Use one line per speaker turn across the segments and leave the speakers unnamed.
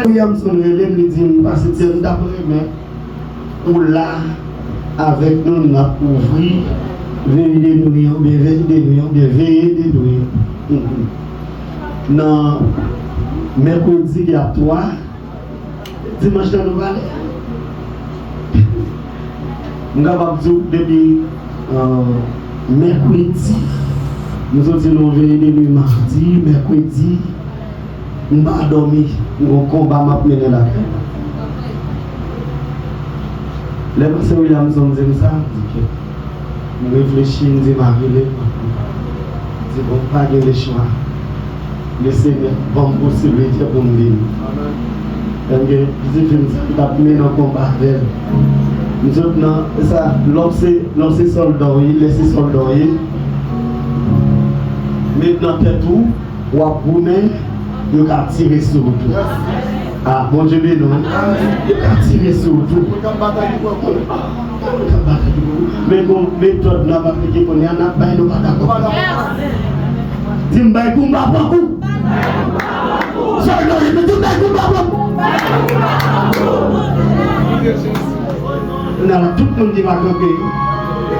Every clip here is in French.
William son relève me dit parce que c'est d'après mais pour là avec nous on a ouvert veiller des nuits veiller des nuits non mercredi il y a 3 dimanche dans nous aller nous avons dit depuis mercredi nous avons dit nous veiller des nuits mardi mercredi nous pas dormir nous combat m'a mener la les pasteur William son dit ça nous réfléchir nous dit Marie dit bon pas de le choix laissez bonne possibilité pour nous vivre parce que si je t'ai mené dans combat avec nous autres non ça lancer soldat laisser soldat maintenant t'es tout ou à brûler il a tiré sur tout. Ah, bon Dieu béni, il a tiré sur tout. Mais bon, méthode n'a pas appliqué qu'on y en a pas, nous pas d'accord. Dimbaï Kumba beaucoup. Soldat, mais Dimbaï Kumba beaucoup. Tout le monde dit va camper.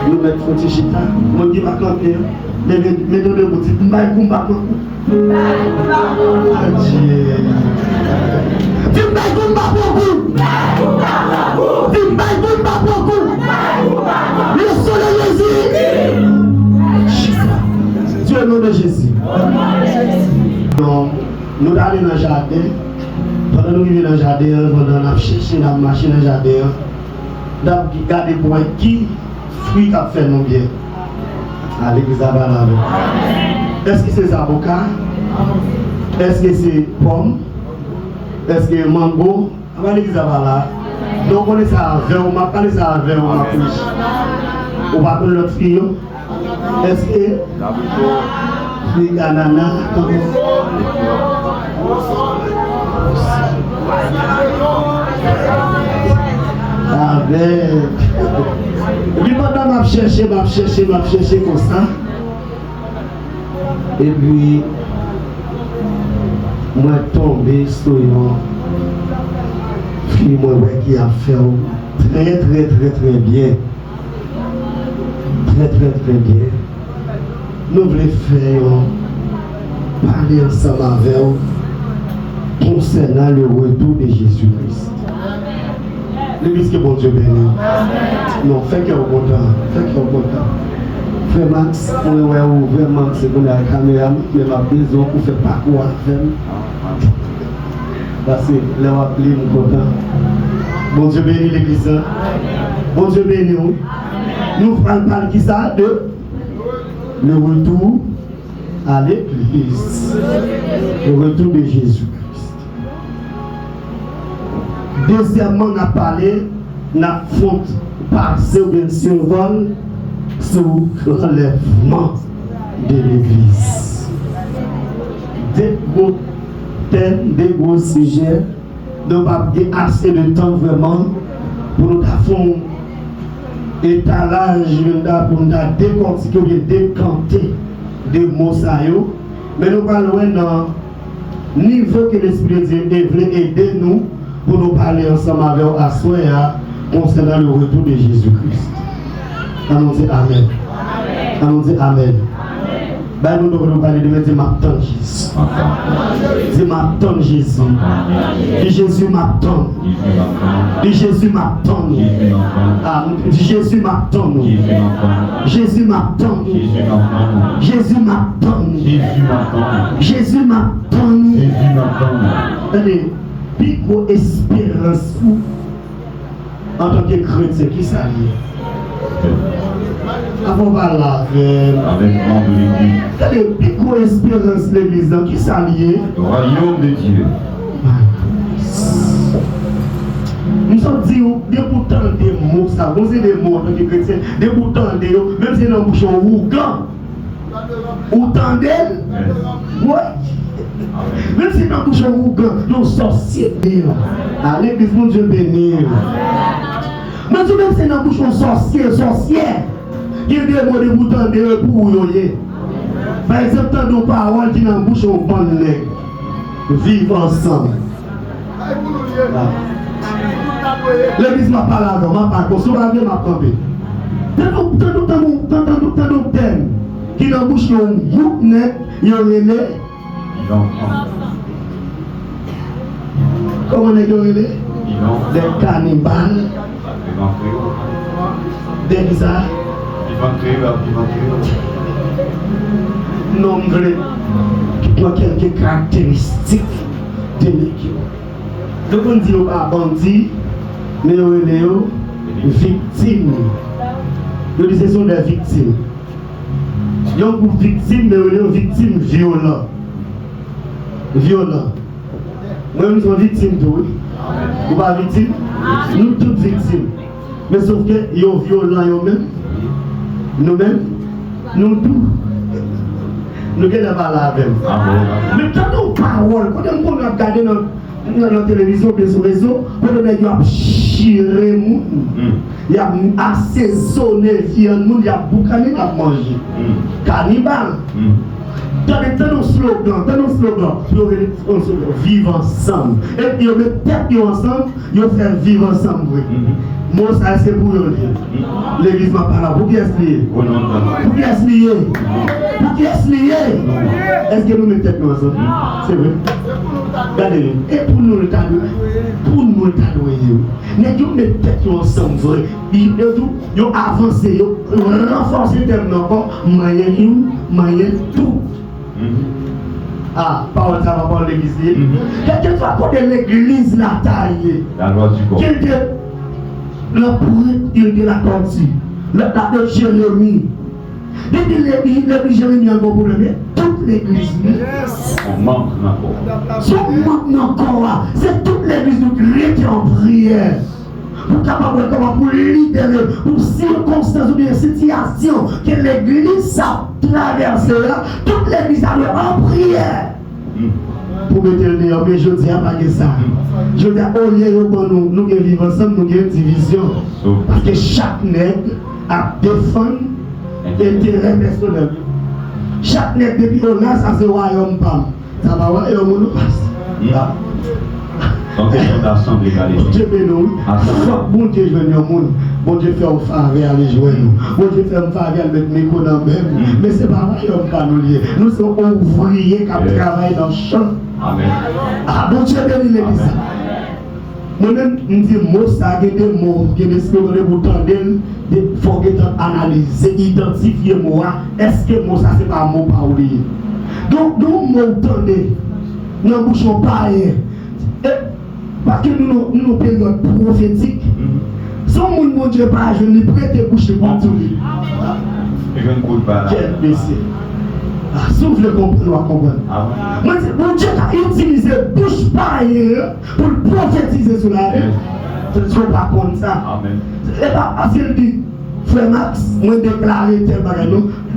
Nous mettons Foti Chita, on dit va camper. Mais nous devons dire Dimbaï Kumba beaucoup. Le soleil Jésus. Dieu au nom de Jésus. Donc, nous allons dans le jardin. Pendant nous vivons dans le jardin, pendant nous cherchons dans la machine dans le jardin, nous avons regardé pour qui fruit qui a fait nous bien. À l'église à Balade. Est-ce que c'est avocat? Est-ce que c'est pomme? Est-ce que c'est mango? On va l'église à Balade. Donc on est ça avec, on va parler ça avec, on va coucher. On va prendre l'autre fille. Est-ce que fille ananas? Avec. Et puis pendant m'a cherché comme ça. Et puis moi tombé sur une fille qui a fait très bien. Très bien. Nous voulons faire parler ensemble avec vous concernant le retour de Jésus-Christ. L'église que bon Dieu bénit. Non, faites qu'il y ait content. Frère Max, vraiment, c'est pour la caméra, mais ma besoin pour faire parcours avec elle. Parce que là, on va appeler mon content. Bon Dieu bénit l'église. Bon Dieu bénit nous. Nous parlons qui ça de le retour à l'église. Le retour de Jésus-Christ. Deuxièmement, on a parlé de la faute passée ou bien survol sous l'enlèvement de l'église. Des gros thèmes, des gros sujets, nous n'avons pas assez de temps vraiment pour nous faire un étalage, pour nous décortiquer ou décanter des mots. Mais nous parlons dans le niveau que l'Esprit de Dieu veut aider nous pour nous parler ensemble avec Assoya concernant le retour de Jésus-Christ. Allons dire Amen. Allons dire Amen. Ben nous devons parler de Dieu m'attend Jésus. Dieu m'attend Jésus. Jésus m'attend. Jésus m'attend. Jésus m'attend. Jésus m'attend. Jésus m'attend. Jésus m'attend. Allez, pico espérance en tant que chrétien qui s'allie. Avant là avec nom de l'église. Quelle pico espérance l'église qui s'allie.
Le royaume de Dieu.
Nous sommes dit des boutons des mots, ça, vous avez des mots en tant que chrétien, des boutons des mots, même si dans le bouchon ougan, ou tendez, oui. Même si dans le bouchon ougan, nous sorciers, à l'église, mon Dieu béni. Mais même si dans le bouchon sorcier, il y a des mots de boutons de pour yoyer. Par exemple, tant de paroles qui dans le bouchon bonne nègre, vivent ensemble. L'église m'a parlé avant, m'a parlé, si on va venir, m'a campé. Tant de thèmes qui dans la bouche, il y a un groupe net, il y a un relais. Comment on est relais? Des cannibales. Des bizarres. Nombreux qui ont quelques caractéristiques de l'équipe. Donc on dit pas bandit, mais on est victime. On dit ce sont des victimes. Ils ont pour victime, mais on est victime violent. Violent. Moi-même, je suis victime de oui. Vous pas victime? Nous toutes victimes. Mais sauf que ils sont violents eux-mêmes. Nous-mêmes, nous tous. Nous ne pas là avec. Mais quand on parle, quand on regarde dans la télévision, bien sur le réseau, quand on a chiré, il y a assaisonné viande, il y a boucané à manger. Cannibale. Dans nos slogans, vivre ensemble. Et puis, on met tête ensemble, on fait vivre ensemble. Moi, ça, c'est pour eux. L'église m'a parlé. Pour qui est-ce lié? Pour qui est-ce lié? Pour qui est-ce lié? Est-ce que nous mettons tête ensemble? C'est vrai. Regardez, et pour nous le talouer, mais nous mettons tête ensemble, vrai. Ils ont avancé, ils ont renforcé tellement encore, moyen tout. Ah, parole ça va parler de l'église. Quelqu'un soit côté l'église la taille.
La loi du corps.
Le prêtre, il était la tortue. Le date de Jérémie. Depuis l'église Jérémie a un problème. Toute l'église.
On manque encore.
Si on manque encore, c'est toute l'église qui est en prière. Pour capable pour libérer, pour circonstances ou bien situation que l'église a traversé là, toute l'église a en prière. Pour mettre le nez, mais je dis à pas que ça. Je dis au lieu de nous vivons ensemble, nous avons une division. Parce que chaque nègre a défendu l'intérêt personnel. Chaque nègre depuis on a, ça c'est royaume pam. Ça va voir et on nous passe.
Donc, question d'assemblée
Bon Dieu bénit. Bon Dieu joigne au monde. Bon Dieu fait un faveur à les joindre. Bon Dieu fait un faveur à mettre mes coups dans même. Mais c'est pas vrai qu'on pas nous lier. Nous sommes ouvriers qui travaillent dans le champ.
Amen.
Ah, bon Dieu bénit l'église. Moi-même, je dis mots, ça a des mots, qui des slogans pour tendre, il faut analyser, identifier moi. Est-ce que moi, ça c'est pas un mot pas oublié? Donc, nous, mots tendez, nous ne bouchons pas. Parce que nous avons une période prophétique. Si on ne Dieu pas, je ne prête bouche pour tout.
Je ne coule pas.
Quel plaisir. Si vous voulez comprendre. Moi, mon Dieu a utilisé bouche paille pour prophétiser sur la vie. Je ne suis pas comme ça. Et pas parce qu'il dit, frère Max, moi déclaré tel bagage.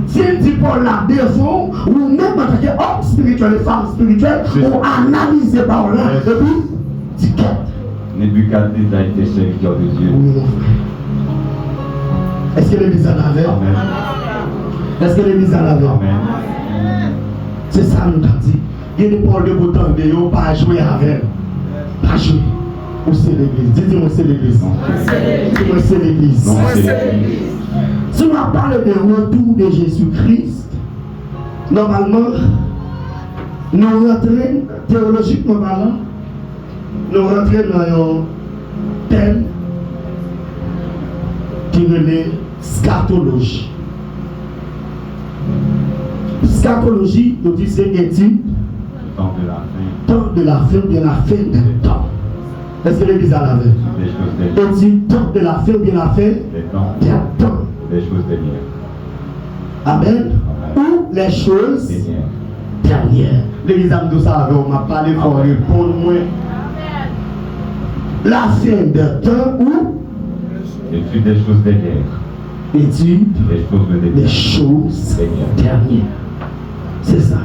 S'il dit pour la défaut, ou même en tant qu'homme spirituel et femme spirituelle, ou analyser par là, et puis, tu quittes.
Nebuchadnezzar a été serviteur de Dieu.
Oui, mon frère. Est-ce que l'église en avait?
Amen.
Est-ce que l'église en avait?
Amen.
C'est ça nous a dit. Il y a des paroles de bouton de yo, pas jouer avec. Pas jouer. Où c'est l'église? Dites-moi c'est l'église. Dites-moi c'est l'église. Si on parle de retour de Jésus-Christ, normalement, nous rentrons, théologiquement parlant, nous rentrons dans un thème qui est scatologie. Scatologie, nous disons c'est étude.
Temps de la fin.
Temps de la fin, de la fin des temps. Est-ce que l'église a la veille? Étude, temps de la fin, de la fin des temps.
Les choses dernières.
Amen. Ou les choses dernières. L'église a dit ça, on m'a parlé pour répondre moi. La fin des temps ou
étude des choses dernières.
Étude
des choses
dernières. C'est ça.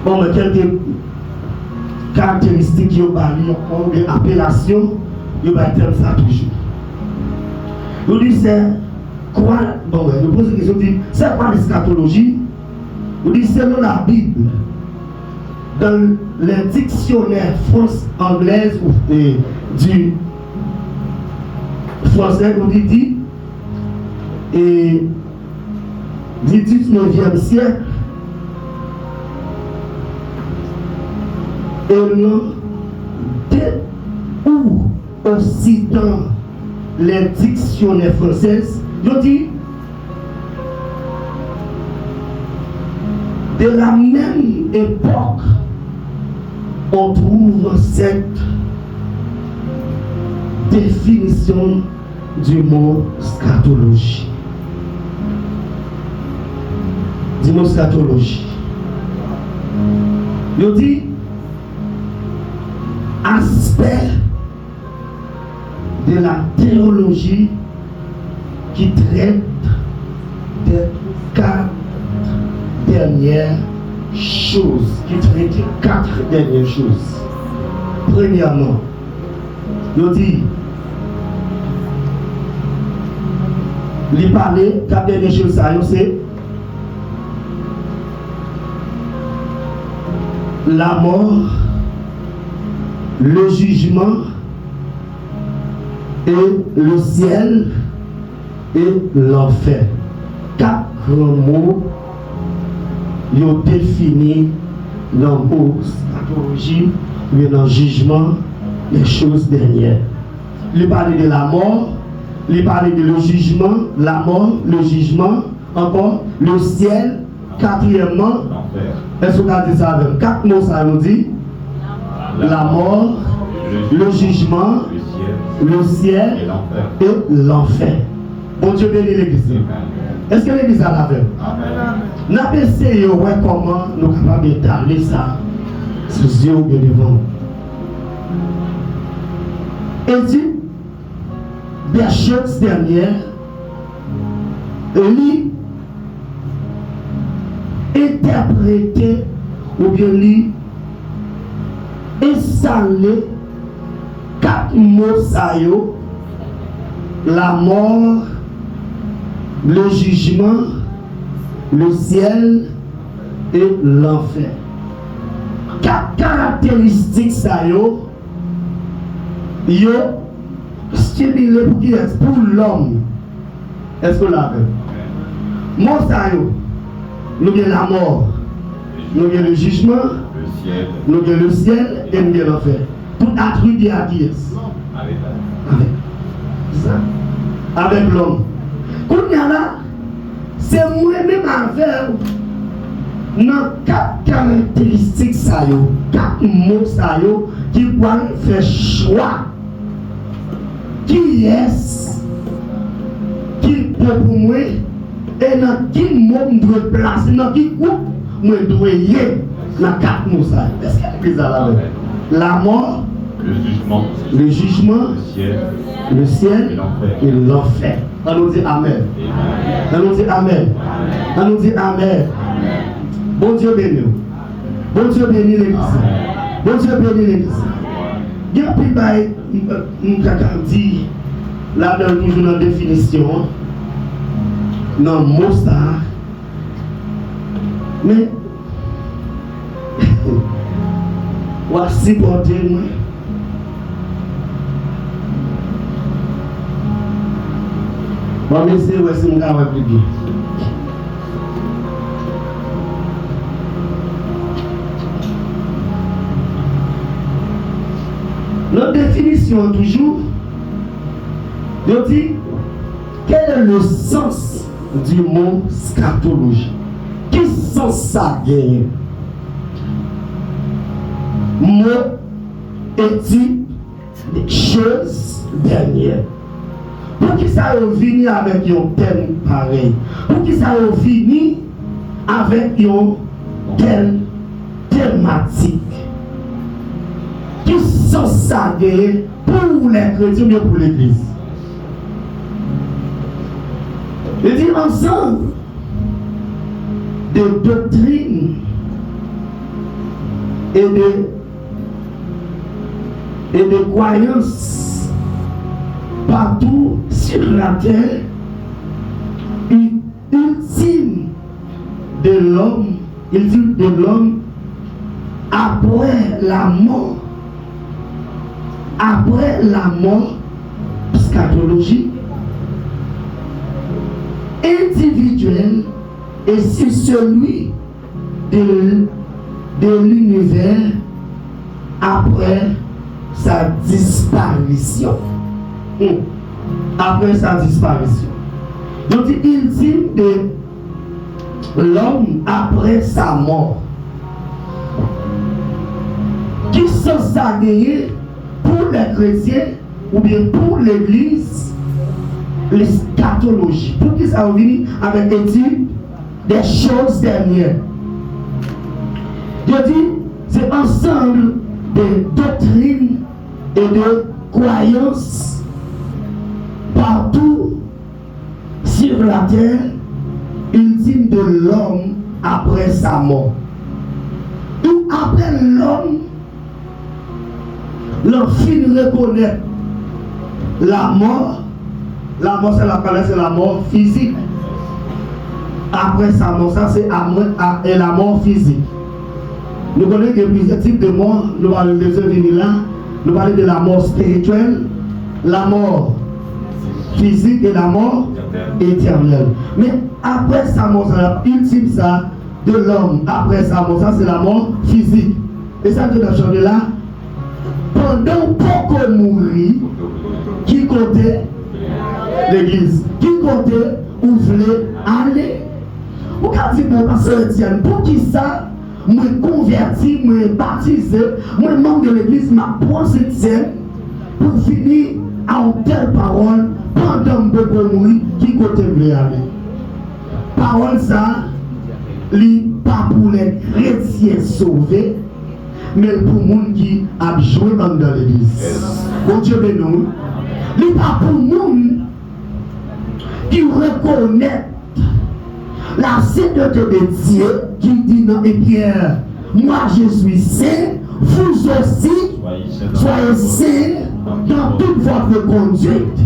Bon, mais quelques caractéristiques qui ont parlé, des appellations, ils vont dire ça toujours. Nous disons c'est quoi? Bon, nous posons une question, c'est quoi l'eschatologie? Nous disons selon la Bible, dans les dictionnaires France-anglaise du français, on dit, et du 19e siècle, et là, dès où aussi dans les dictionnaires français, on dit, de la même époque, on trouve cette définition du mot scatologie. Du mot scatologie. Il dit aspect de la théologie qui traite des 4 dernières choses, qui traite 4 dernières choses. Premièrement, il dit, il parlait, 4 dernières choses, c'est la mort, le jugement et le ciel et l'enfer. 4 mots ils ont défini dans le mot scatologie, mais dans le jugement, les choses dernières. Il parlait de la mort, il parlait de le jugement, la mort, le jugement, encore le ciel, quatrièmement, est-ce qu'on a dit ça avec 4 mots, ça nous dit la mort, le jugement, le ciel et l'enfer. Bon Dieu bénit l'église. Est-ce que l'église a la veille? Nous avons essayé de voir comment nous sommes capables d'étaler ça sur les yeux de devant. Et dit, des choses dernières, lui interpréter ou bien lui installer 4 mots ça yo, la mort, le jugement, le ciel et l'enfer. 4 caractéristiques ça yo stimulé pour l'homme. Est-ce que là moi ça yo, nous avons la mort, nous avons le jugement, nous avons le ciel et nous avons l'enfer. Tout attribué à qui est-ce? Avec l'homme. Quand il y a là, c'est moi-même avec dans 4 caractéristiques ça yo, 4 mots ça yo qui vont faire choix. Qui est-ce qui peut pour moi et dans qui mot je dois placer, dans qui groupe je dois y aller dans 4 mots ça. Est-ce que l'église a la mort, le jugement, le ciel et l'enfer. On nous dit Amen. On nous dit Amen. On nous dit Amen. Bon Dieu béni. Bon Dieu béni l'église. Bon Dieu béni l'église. Il y a plus de dit là dans toujours dans définition dans le mot ça. Mais voici pour dire moi. Bon, mais c'est où est-ce que nous avons plus bien. Notre définition toujours, je dis, quel est le sens du mot scatologie? Quel sens ça gagne? Mot étude des choses dernières. Pour qui ça venu avec un thème pareil? Pour qui ça venu avec une telle thématique? Qui sont ça pour les chrétiens ou pour l'église? Je dis ensemble de doctrines et de croyances partout sur la terre, ultime de l'homme après la mort, scatologie, individuelle et c'est celui de l'univers après sa disparition. Après sa disparition. Donc il dit de l'homme après sa mort. Qui sont ça gagné pour les chrétiens ou bien pour l'église, l'eschatologie. Pour qu'ils soient venus avec étude des choses dernières. Je dis, c'est ensemble de doctrines et de croyances partout sur la terre, ultime de l'homme après sa mort. Ou après l'homme, l'homme finit reconnaître la mort c'est la mort physique. Après sa mort, ça c'est la mort physique. Nous connaissons plusieurs types de morts. Nous parlons de ce venir-là. Nous parlons de la mort spirituelle, la mort physique et la mort éternelle. Mais après sa mort, c'est l'ultime ça de l'homme. Après sa mort, ça c'est la mort physique. Et ça nous a changé là. Pendant qu'on mourit, qui comptait l'église, qui comptait où voulait aller. Vous avez dit, mon pasteur Etienne, pour qui ça, moi converti, moi baptisé, moi membre de l'église, ma proche Etienne, pour finir en telle parole, pendant qu'on mourit, qui comptait voulait aller. Parole ça, pas pour les chrétiens sauvés, mais pour les gens qui a joué dans l'église. Bon Dieu béni. Ce n'est pas pour les gens qui reconnaissent la sainteté de Dieu, qui dit dans les pierres, moi je suis saint, vous aussi, soyez saints dans toute votre conduite.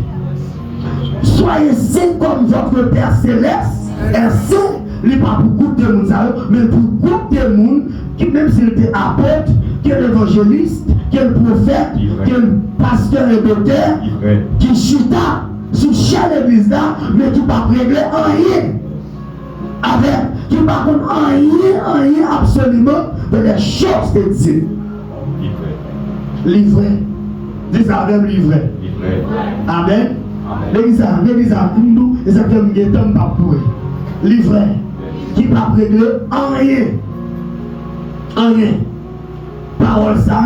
Soyez saints comme votre Père Céleste est saint. Il n'est pas pour groupe de monde, mais pour groupe de monde qui, même s'il était apôtre, qui est évangéliste, qui est prophète, qui est pasteur et docteur, qui chuta sous chaque église là, mais qui ne va pas régler rien. Avec, qui ne va pas rien absolument de les choses de Dieu. Livré. Dis ça avec livré. Amen. L'église a nous, et ça fait un temps pas pour livré. Qui ne va pas régler rien. Rien. Parole ça,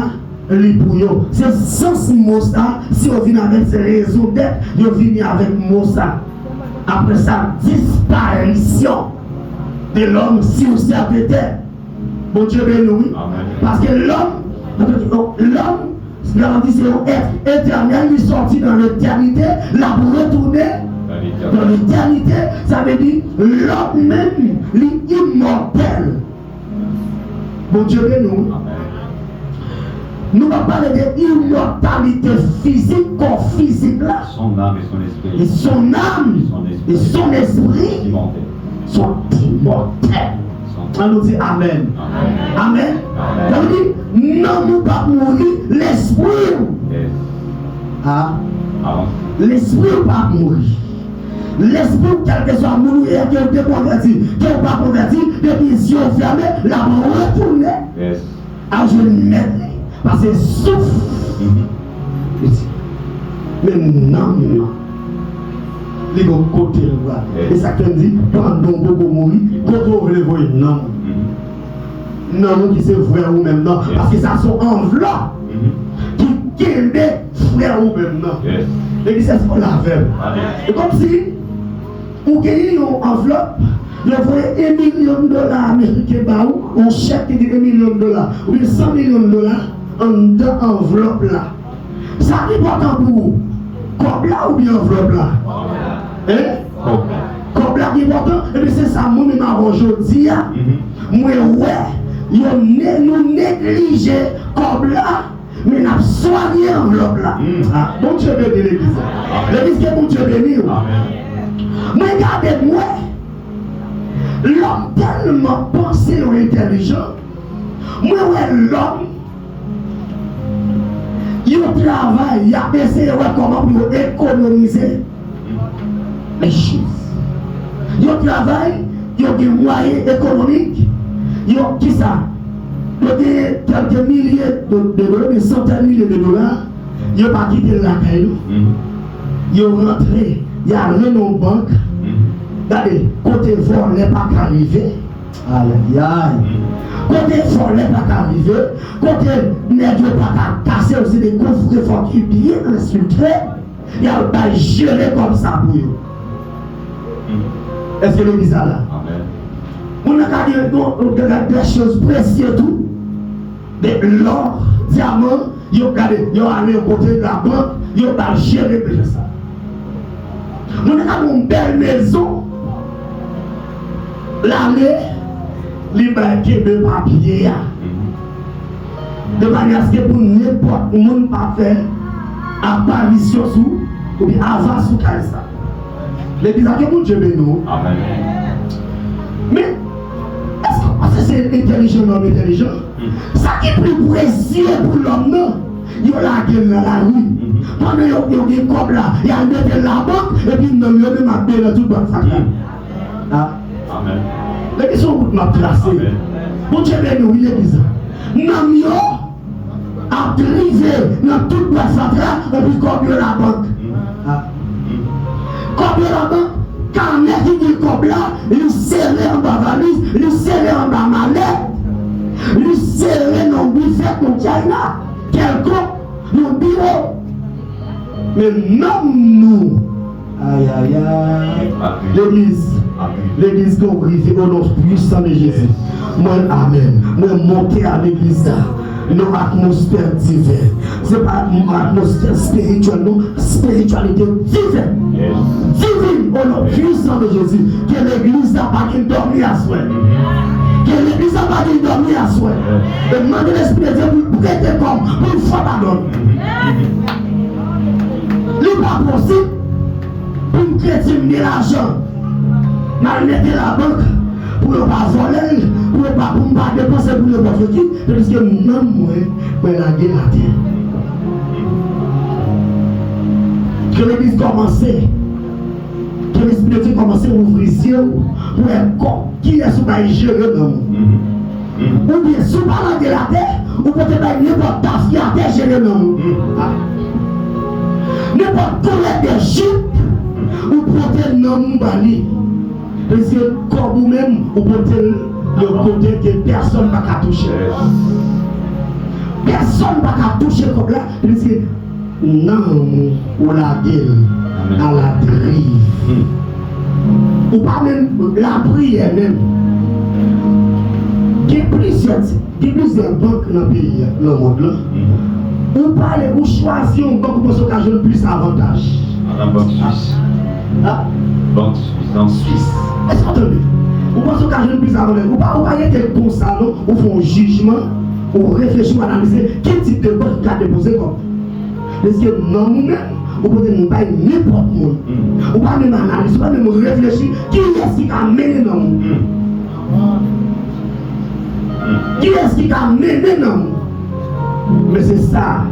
pour c'est sens mot ça, si on vient avec ces raisons d'être, on vient avec mot ça. Après sa disparition de l'homme sur cette terre. Bon Dieu béni. Parce que l'homme, c'est un être éternel, il est sorti dans l'éternité, l'a retourné dans l'éternité, ça veut dire l'homme même, l'immortel. Bon Dieu béni. Nous allons parler de l'immortalité physique, corps physique là.
Son âme et son esprit.
Et son âme et son esprit sont immortels. On nous dit Amen. Amen. On dit, non, nous ne pas mourir, l'esprit. Ah. L'esprit ne pas mourir. L'esprit, quel que soit mourir, qui est converti, qui n'est pas converti, les visions fermées, la mort retournée. À je mets. Parce que souffle. Mais non. Les gars côté le bras. Et ça qui dit, pendant beaucoup mourir, quand on veut le voir, non. Non, qui c'est frère ou même non. Parce que ça sont enveloppes qui gagnent frère ou même non. L'église c'est pour la verbe. Et comme si, vous gagnez une enveloppe, vous voyez $1 million américains, on chèque qui dit $1 million, ou bien $100 millions. Dans enveloppe là. Ça qui est important pour vous. Comme là ou bien enveloppe là? Hein? Comme là qui est important, et bien c'est ça, moi, je aujourd'hui, moi, ouais, nous négligeons comme là, mais nous avons soigné enveloppe là. Bon Dieu béni l'église. L'église qui est bon Dieu béni. Mais regardez-moi, l'homme tellement pensé ou intelligent, Moi, l'homme, il travaille, il a essayé de voir comment pour économiser les choses. Il travaille, il a des moyens économiques, il a qui ça? Il a quelques milliers de dollars, des centaines de milliers de dollars, il n'a pas quitté la caille. Il est rentré, il a allé dans la banque. Regardez, côté vol n'est pas arrivé. Aïe aïe. Côté vol n'est pas arrivé. Côté n'est pas cassé aussi des coffres forts qui bien insultés. Il a pas géré comme ça pour eux. Est-ce que l'église a là? On a des choses précieuses tout. De l'or, diamant, ils ont allé au côté de la banque, ils ont pas géré plus ça. On a une belle maison. L'année, liberté de papier. De manière à ce que pour n'importe qui ne pas faire apparition sous ou bien avant sous ça. L'église a que mon Dieu béni. Amen. Mais est-ce que c'est intelligent l'homme intelligent? Ça qui est plus précieux pour l'homme, non? Il y a la gueule dans la rue. Pendant qu'il y a des copes là, il y a des la banque et puis il y a des mappés dans toute bonne fac. Amen. Les questions que m'a placé. Mon Dieu béni, oui, l'église. Nous a drivé dans toute bonne fac là et puis comme la banque. Comme la banque, quand on est dit comme là, il serré en bas valise, il serré en bas mallette, il serré dans le buffet mon China, quelqu'un, dans le bureau. Mais non, nous, aïe aïe aïe, l'église glorifiée au nom puissant de Jésus. Moi, amen. Moi, monter à l'église là. Nos atmosphères divines. Ce n'est pas une atmosphère spirituelle, non, spiritualité divine. Divine au nom puissant de Jésus. Que l'église n'a pas qu'une dormir à souhait. Que l'église n'a pas qu'une dormir à souhait. Et demandez l'Esprit de Dieu pour prêter comme, pour une fois pardon. Il n'est pas possible pour une chrétienne de l'argent. Malmettez la banque. Pour ne pas voler, pour ne pas dépenser pour ne pas faire qui, parce que non, moi, la guerre la terre. Que l'église commence, que l'esprit de Dieu commence à ouvrir les yeux pour un corps qui est sous la gérer non. Ou bien sous la guerre la terre, ou peut-être n'importe taf qui a terre gérer non. N'importe quelle d'Égypte, ou peut-être non bali. Parce que comme vous-même, vous portez le côté que personne ne va toucher. Personne ne va toucher comme là. Parce que non, ou la gueule à la dérive. Ou pas même la prière même. Il y a plusieurs banques dans le pays, dans le monde là. Ou parlez, ou choisissez une banque pour que vous plus d'avantages.
La banque suisse. Banque suisse en Suisse.
Est-ce que vous entendez? Vous pensez qu'à jeune plus avant, vous ne voyez que comme ça, non? Vous faites un jugement, vous réfléchissez, vous analysez quel type de banque vous avez déposé comme. Parce que non, nous-mêmes, vous pouvez nous pas n'importe monde. Vous ne pouvez pas même analyser, vous ne pouvez pas même réfléchir qui est-ce qui a mené dans nous. Qui est-ce qui a mené dans nous? Mais c'est ça,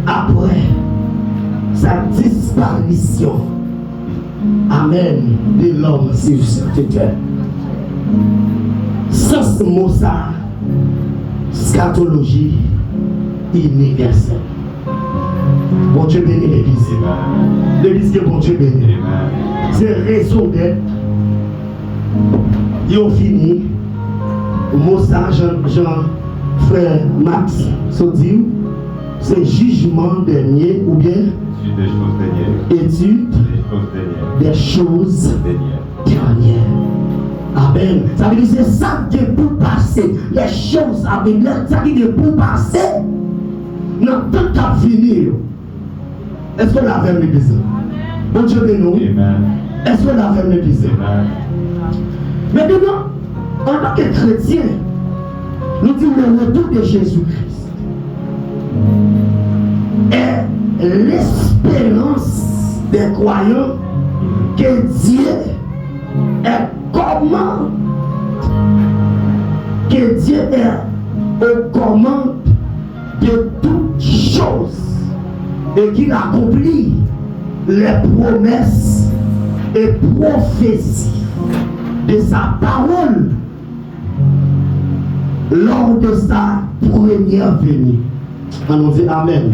après sa disparition. Amen. De l'homme sur cette terre. Sans ce mot ça, scatologie universelle. Bon Dieu bénit l'église. L'église que bon Dieu bénit. C'est raison d'être. Ils ont fini. Mot ça, Jean, frère Max, se dit, c'est jugement dernier ou bien étude des choses dernières. Amen. Ça veut dire c'est ça qui est pour passer. Les choses à venir, ça qui est pour passer. Non, tout à finir. Est-ce qu'on l'a fait l'église? Bon Dieu de nous. Est-ce qu'on l'a fait l'église? Maintenant, en tant que chrétien, nous disons le retour de Jésus-Christ est l'espérance des croyants que Dieu est comment que Dieu est aux commandes de toutes choses et qu'il accomplit les promesses et prophéties de sa parole lors de sa première venue. On dit Amen.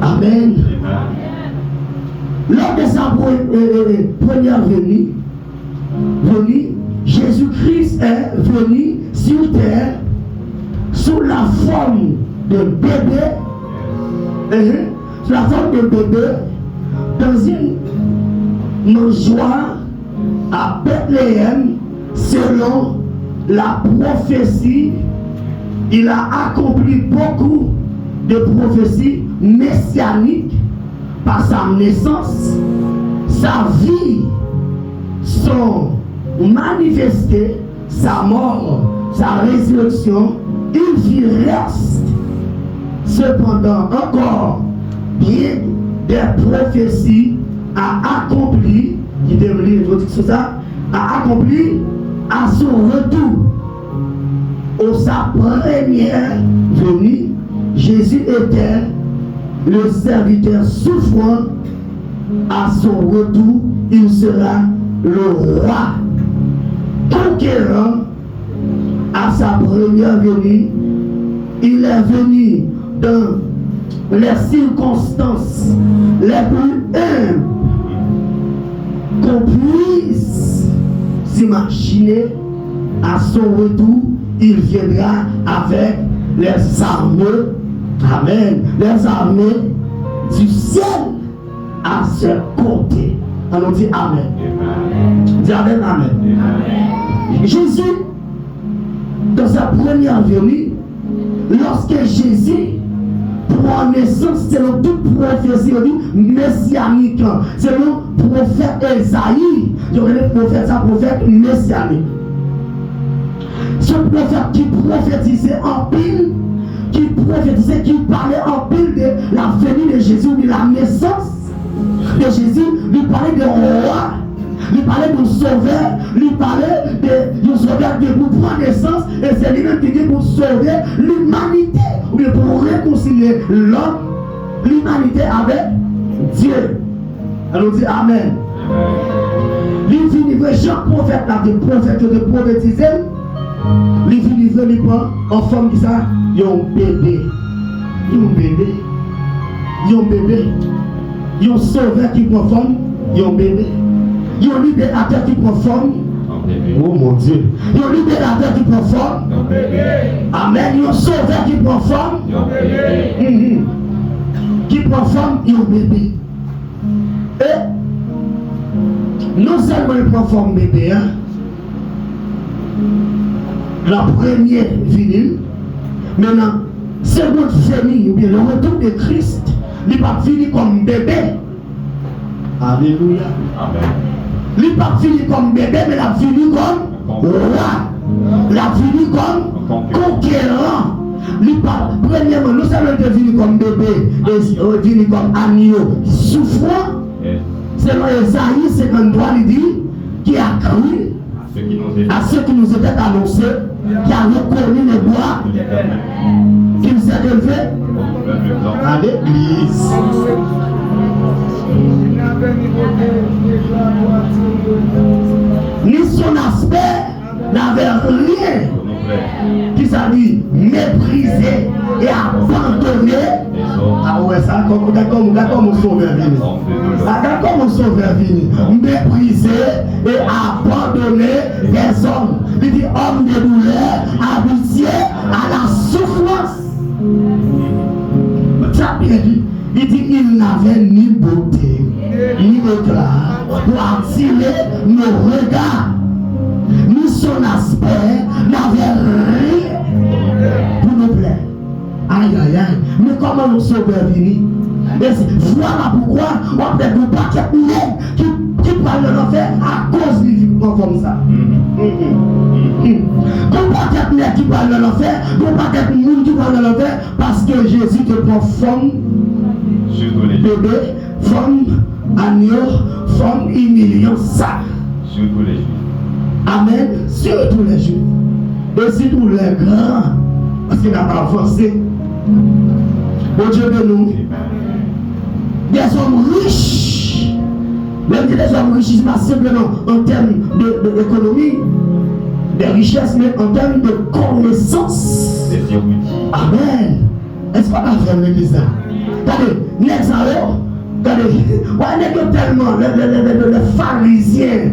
Amen. Lors de sa première venue, Jésus-Christ est venu sur terre sous la forme de bébé, sous la forme de bébé, dans une mangeoire à Bethléem, selon la prophétie. Il a accompli beaucoup de prophéties messianiques par sa naissance. Sa vie sont manifestées, sa mort, sa résurrection. Il vit reste cependant encore bien des prophéties à accomplir, à accomplir à son retour. Au sa première venue, Jésus était le serviteur souffrant. À son retour, il sera le roi conquérant. À sa première venue, il est venu dans les circonstances les plus humbles qu'on puisse s'imaginer. À son retour, il viendra avec les armées, amen, les armées du ciel à ses côtés. Alors dit amen. Dis amen, amen. Jésus, dans sa première venue, lorsque Jésus prend naissance, selon toute prophétie messianique, selon le prophète Esaïe, je vais le prophète messianique. Ce prophète qui prophétisait en pile, qui parlait en pile de la venue de Jésus, de la naissance de Jésus, lui parlait de roi, lui parlait de sauveur, lui parlait de sauveur qui pour prendre naissance, et c'est lui-même qui dit pour sauver l'humanité, ou bien pour réconcilier l'homme, l'humanité avec Dieu. Alors on dit Amen. Il finit vrai, chaque prophète là, des prophètes de prophétiser. Les filles les pas en forme de ça, ils ont un bébé. Ils ont un bébé. Ils ont un bébé. Ils ont un sauveur qui prend forme. Ils ont un bébé. Ils ont un libérateur qui prend forme. Oh mon Dieu. Ils ont un libérateur qui prend forme. Amen. Ils ont un sauveur qui prend forme. Qui prend forme, ils ont un bébé. Et non seulement ils prennent forme bébé, hein, la première venue, maintenant, seconde venue, ou bien le retour de Christ, il n'est pas fini comme bébé. Alléluia. Amen. Il n'est pas fini comme bébé, mais il a fini comme roi. Il a fini comme conquérant. Premièrement, nous sommes devenus comme bébé, et devenus comme agneau souffrant. Selon Esaïe 53, il dit qui a cru à ceux qui nous étaient annoncés, qui a reconnu les bois, qui nous est élevé à l'église. Ni son aspect n'avait rien qui s'est dit méprisé et abandonné. Ah ouais, ça, comme mon sauveur vini. Comme mon sauveur vini. Méprisé et abandonné des hommes. Il dit homme de douleur, habitué à la souffrance. Il dit il n'avait ni beauté, ni éclat pour attirer nos regards. Ni son aspect n'avait rien pour nous plaire. Aïe aïe aïe. Mais comment nous sauveur vini? Voilà pourquoi on peut nous battre qui parle de l'enfer à cause du vivant comme ça. Qu'on pas être qui parle de l'enfer, qu'on pas être monde qui parle de l'enfer, parce que Jésus te prend forme bébé, forme agneau, forme humiliant ça.
Surtout les Juifs.
Amen. Surtout les Juifs. Et si tous les grands, parce qu'il n'a pas avancé, bon Dieu de nous, des hommes riches, même des hommes riches, pas simplement en termes d'économie, de richesse, mais en termes de connaissance.
Des érudits.
Amen. Est-ce qu'on a fait l'église là? Regardez, regardez, ouais, tellement, les pharisiens,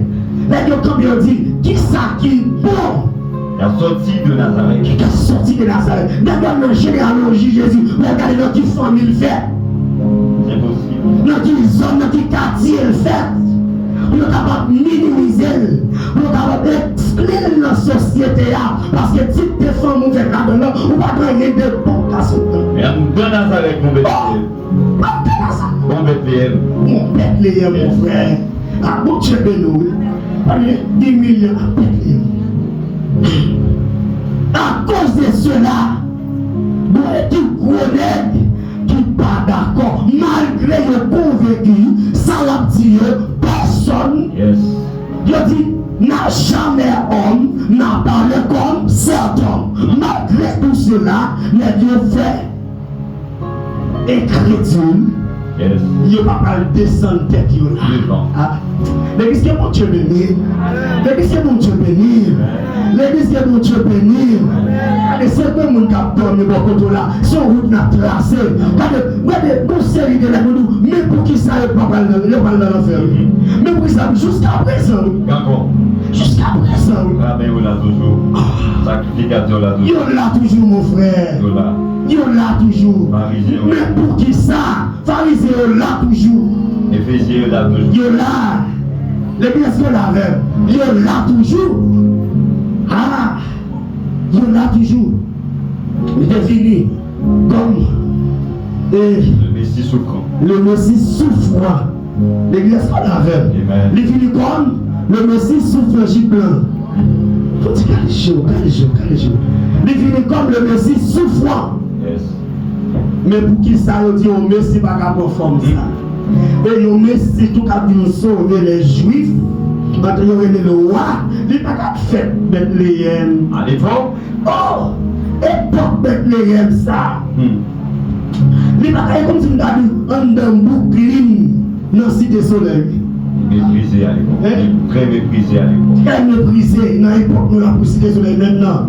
les dit, qui ça qui est bon?
Il a sorti de Nazareth.
Qui a sorti de Nazareth? Dans la généalogie, Jésus, regardez dans quelle famille il fait.
C'est possible.
Dans quelle zone, dans quel quartier il fait. Nous sommes capables de minimiser, nous sommes capables d'exclure la société parce que type de femme nous fait là-dedans, ou pas gagner de bons garçons.
Mais dans Nazareth, mon Bethléem. Mon Bethléem.
Mon Bethléem, mon frère. Ah, mon Dieu de nous. 10 millions à Bethléem. À cause de cela, nous sommes gros qui pas d'accord, malgré le convaincu, ça l'a dit, personne.
Yes.
Je dis, n'a jamais homme, n'a parlé comme cet homme. Malgré tout cela, les Dieu fait écriture.
Yes.
Il ne va pas descendre tête. L'église que mon Dieu bénit. L'église que mon Dieu bénit. L'église que mon Dieu bénit. Regardez, c'est que mon cap dormi beaucoup là. Son route n'a tracé. Regardez, pour série de la nous, mais pour qui ça ne va pas dans l'enfer. Mais pour ça, jusqu'à présent. Jusqu'à présent.
Rabbi, on l'a toujours. Sacrificateur l'a toujours.
Il l'a toujours, mon frère. Il l'a toujours. Mais pour qui ça? Pharisien l'a toujours.
Éphésiens l'a toujours.
Il l'a. L'église que l'avait. Il l'a toujours. Ah, il l'a toujours. Il est fini comme
le Messie souffrant.
Le Messie souffrant. L'église que l'avait. Il est fini comme le Messie souffrant giblant. Faut dire qu'elle est chaud. Il est fini comme le Messie souffrant.
Yes.
Mais pour qui ça, on dit au Messie pas qu'à forme ça. Et le Messie tout a dit sauver les Juifs. Quand il y a le roi, il n'a pas fait Bethléem.
À l'époque?
Oh! Époque Bethléem ça. Il n'a pas comme si on a dit un boucline dans la cité soleil.
Méprisé à l'époque. Très méprisé à l'époque.
Très méprisé dans l'époque de la cité soleil maintenant.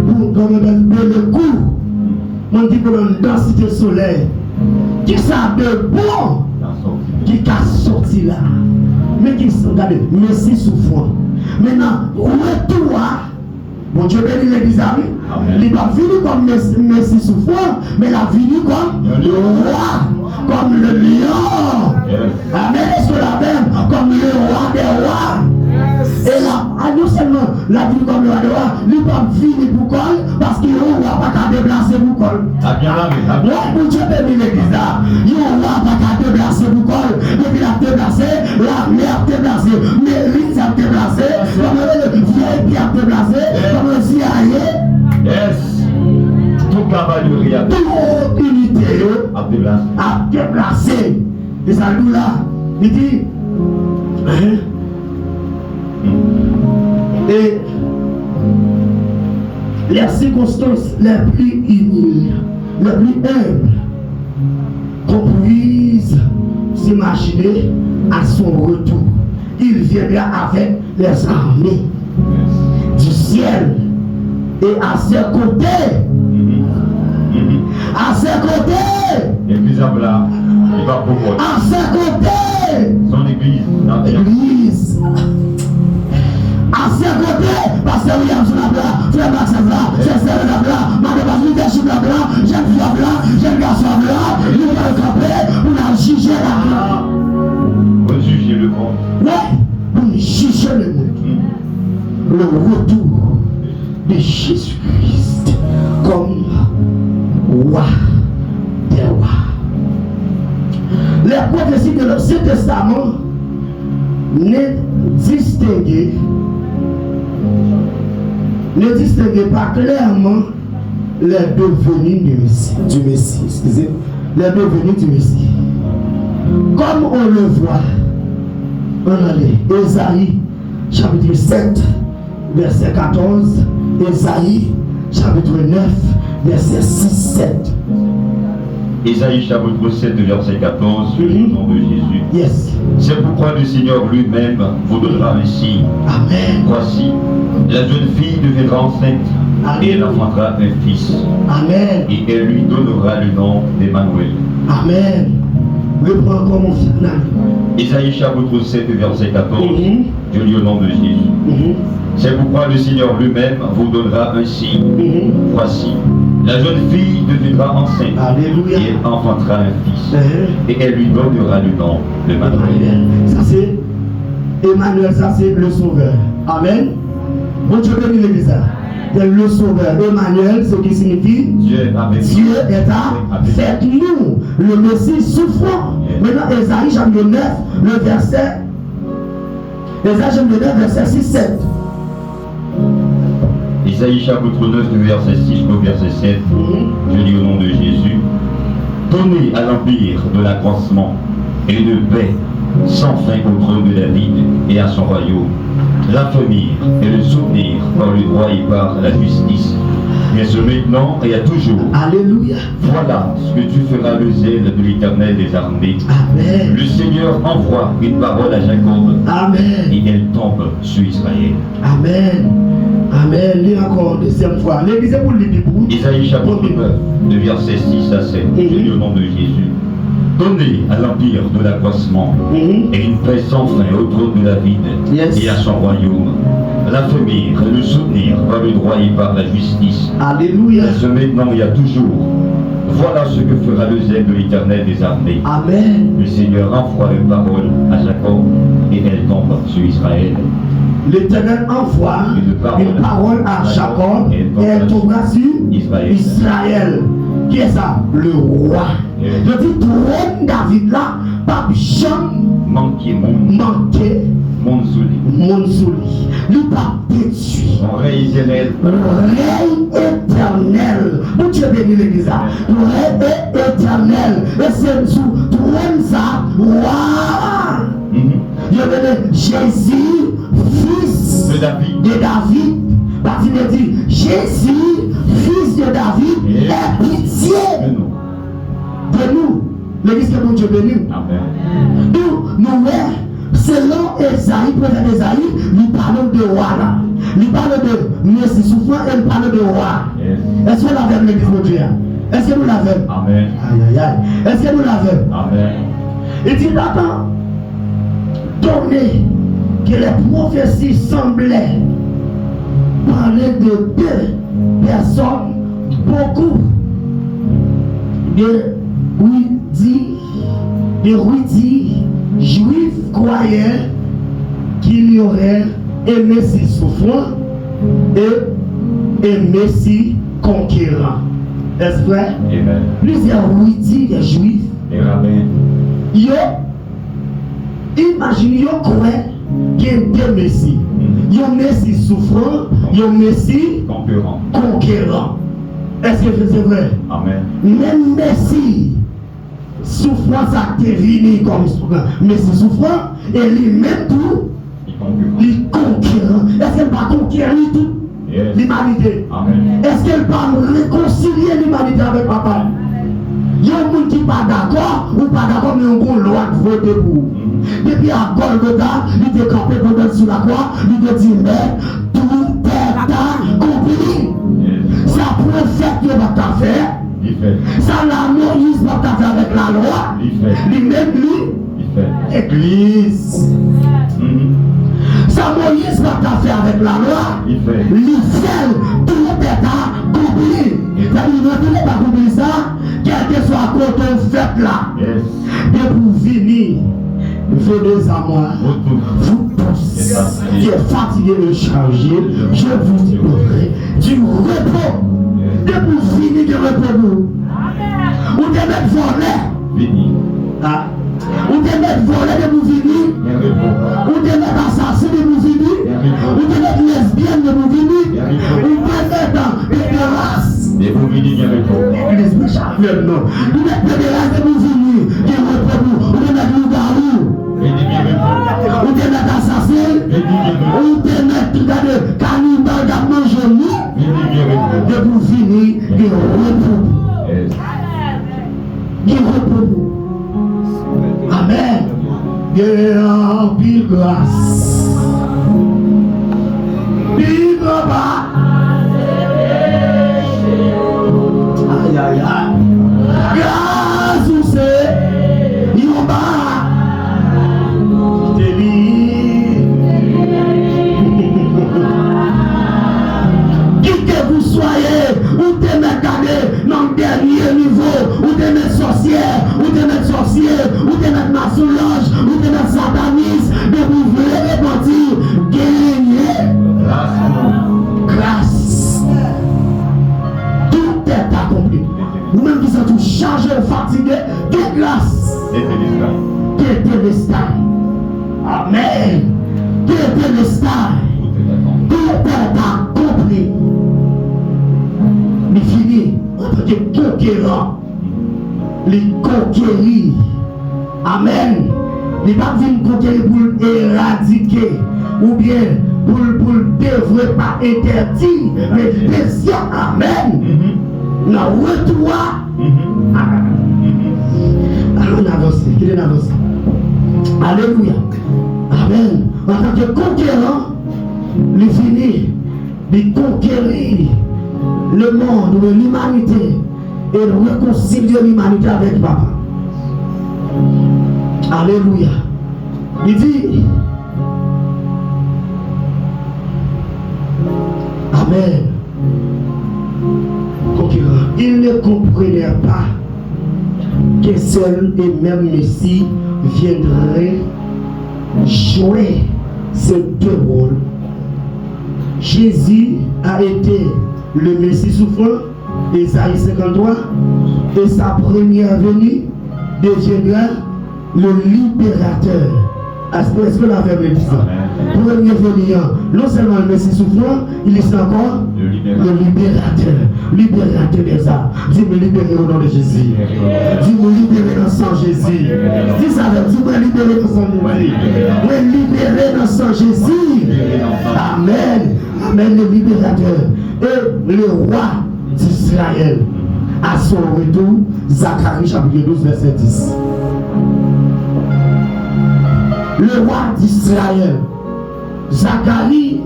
Pour qu'on ait le coup. On dit que dans la cité soleil. Qui ça de bon? Qui a sorti là? Mais qui sont, regardez, Messie souffrant. Maintenant, retour, bon Dieu bénit l'église, il n'est pas venu comme Messie souffrant, mais il a venu comme le roi, comme le lion. Amen, est-ce que la même, comme le roi des rois. Et là, non seulement la vie comme le roi des rois, il n'est pas venu pour col, parce qu'il ne va pas déplacer pour col. Moi, pour Dieu bénit l'église, il ne va pas déplacer pour col. Depuis la déplacé, la mère déplacé, Mérite a déplacé, comme le vieil a déplacé, comme le CIA.
Yes. Tout cavalerie a déplacé.
Toute unité a déplacé. Et ça nous là, il dit, et les circonstances les plus unies, les plus humbles, qu'on puisse s'imaginer à son retour. Il viendra avec les armées du ciel et à ses côtés. À ses côtés.
L'église là, il va pouvoir.
À ses côtés.
Son église.
L'église. À ses côtés, Pasteur William sur la blanc, Frère Max blanc, Chester la blanc, Madame Leadership la blanc, jeune fille blanc, jeune garçon blanc, nous allons camper pour la juger la blanc.
Pour juger le monde.
Oui, pour juger le monde. Le retour de Jésus-Christ comme roi des rois. Les prophéties de l'Ancien Testament ne distinguaient pas clairement les devenus du Messie. Excusez, les devenus du Messie. Comme on le voit, on a Ésaïe chapitre 7, verset 14 Ésaïe, chapitre 9, verset 6-7.
Ésaïe chapitre 7, verset 14, au nom de Jésus.
Yes.
C'est pourquoi le Seigneur lui-même vous donnera un signe.
Amen.
Voici, la jeune fille deviendra enceinte et elle enfantera un fils.
Amen.
Et elle lui donnera le nom d'Emmanuel.
Amen. Reprends encore mon final.
Ésaïe chapitre 7, verset 14, je lis au nom de Jésus. C'est pourquoi le Seigneur lui-même vous donnera un signe. Voici, la jeune fille deviendra enceinte.
Alléluia.
Et elle enfantera un fils. Et elle lui donnera le nom d'Emmanuel.
Ça c'est Emmanuel, ça c'est le sauveur. Amen. Bon Dieu bénit l'église. Le sauveur. Emmanuel, ce qui signifie
Dieu
est avec nous. Le Messie souffrant. Maintenant, Ésaïe chapitre 9, le verset. Ésaïe chapitre 9, verset 6-7.
Ésaïe chapitre 9, verset 6 au verset 7. Je lis au nom de Jésus. Donnez à l'empire de l'accroissement et de paix sans fin au trône de David et à son royaume. L'affermir et le soutenir par le droit et par la justice. Mais ce maintenant et à toujours.
Alléluia.
Voilà ce que tu feras le zèle de l'Éternel des armées.
Amen.
Le Seigneur envoie une parole à Jacob.
Amen.
Et elle tombe sur Israël.
Amen. Amen. Lis encore une deuxième fois. L'église pour le début.
Isaïe chapitre 9, de verset 6 à 7. Je lis au nom de Jésus. Donnez à l'empire de l'accroissement et une paix sans fin au trône de David et à son royaume. L'affermir et le soutenir par le droit et par la justice.
Alléluia.
Ce maintenant et à toujours. Voilà ce que fera le zèle de l'Éternel des armées.
Amen.
Le Seigneur envoie une parole à Jacob et elle tombe sur Israël.
L'Éternel envoie une parole à Jacob et elle tombera sur Israël. Qui est ça? Le roi. Je dis, trône David là, pas jamais manqué mon souli. Il pas détruit.
Mon règne éternel.
Règne éternel. Mon Dieu bénit l'église. Règne éternel. Et c'est sous trône ça. Waouh! Je veux dire, Jésus, fils
de
David. Parce qu'il me dit, Jésus, fils de David, est pitié de nous. L'église que mon Dieu bénit.
Amen.
Nous, selon Esaïe, prophète Esaïe, nous parlons de roi là. Nous parlons de Messie souffrant et nous parlons de roi. Est-ce que nous l'avons l'église de Dieu? Est-ce que nous l'avons?
Amen.
Aïe aïe aïe. Est-ce que nous l'avons?
Amen.
Il dit là-bas, donné que les prophéties semblaient parler de deux personnes, beaucoup de juifs croyaient qu'il y aurait un Messie souffrant et un Messie conquérant. Est-ce vrai?
Amen.
Plusieurs des juifs.
Amen.
Imaginez, ils croient qu'il y a deux Messies. Il y a un Messie souffrant, il y a un Messie conquérant. Est-ce que c'est vrai?
Amen.
Même Messie souffrant, ça devine comme Messie souffrant, et lui-même tout, il conquérant. Est-ce qu'elle va conquérir tout? L'humanité. Est-ce qu'elle va réconcilier l'humanité avec papa? Il y a un monde qui n'est pas d'accord, ou pas d'accord, mais on a une loi de voter pour. Depuis à Golgotha, il était campé pendant sur la croix, il te dit, mais tout est accompli. Ça prophète qui va faire. Ça la Moïse va faire avec la loi. Lui-même, lui, Église. Ça Moïse va faire avec la loi. Il fait tout est accompli. Ça dit, ne pas accompli ça, quel que soit quand on fait là. Et pour venir, venez à moi, vous tous qui êtes fatigués et chargés, je vous donnerai du repos. Et pour finir de repos, ou de mettre volé, ou de mettre volé de vous venir, ou de mettre assassin de vous venir, ou de mettre lesbienne de vous venir, ou de mettre une race.
Et vous venez bien repos.
L'église me charge, non. Ou de mettre des races de vous venir, qui repos, ou de mettre loup-garou. Ou de mettre assassin, ou de mettre cannibale qui mange nous, Yeah, pile grâce. Pile bas. Aïe, aïe, aïe. Grâce ou c'est. Yon bas. T'es qui que vous soyez, ou t'es mécané dans le dernier niveau, ou t'es mettre sorcière, ou t'es mettre sorcier, ou t'es mettre maçonnage, ou t'es mettre sataniste, mais vous voulez répondre, gagner grâce. Tout est accompli. Vous-même qui sont tous chargés, fatigués, de grâce. Tétélestai. Amen. Tétélestai. Tout est accompli. Il finit en tant que conquérant. Il conquérit. Amen. Il va venir conquérir pour éradiquer ou bien pour dévouer pas interdit. Mais bien amen. Dans retour. On avance. Il avance. Alléluia. Amen. En tant que conquérant, il finit de conquérir le monde, l'humanité, et de réconcilier l'humanité avec Papa. Alléluia. Il dit, Amen. Conquérant. Il ne comprenait pas que seul et même Messie viendrait jouer ces deux rôles. Jésus a été le Messie souffrant, Isaïe 53, et sa première venue deviendra le libérateur. Est-ce que la Bible dit ça? Premier venue, non seulement le Messie souffrant, il est encore le libérateur. Libérateur des âmes. Dis-moi libérer au nom de Jésus. Dis-moi libérer dans le sang Jésus. Dis ça, dis-moi libérer dans le sang Jésus. Oui, libérer dans le sang Jésus. Amen. Amen, le libérateur. Et le roi d'Israël, à son retour, Zacharie chapitre 12, verset 10. Le roi d'Israël, Zacharie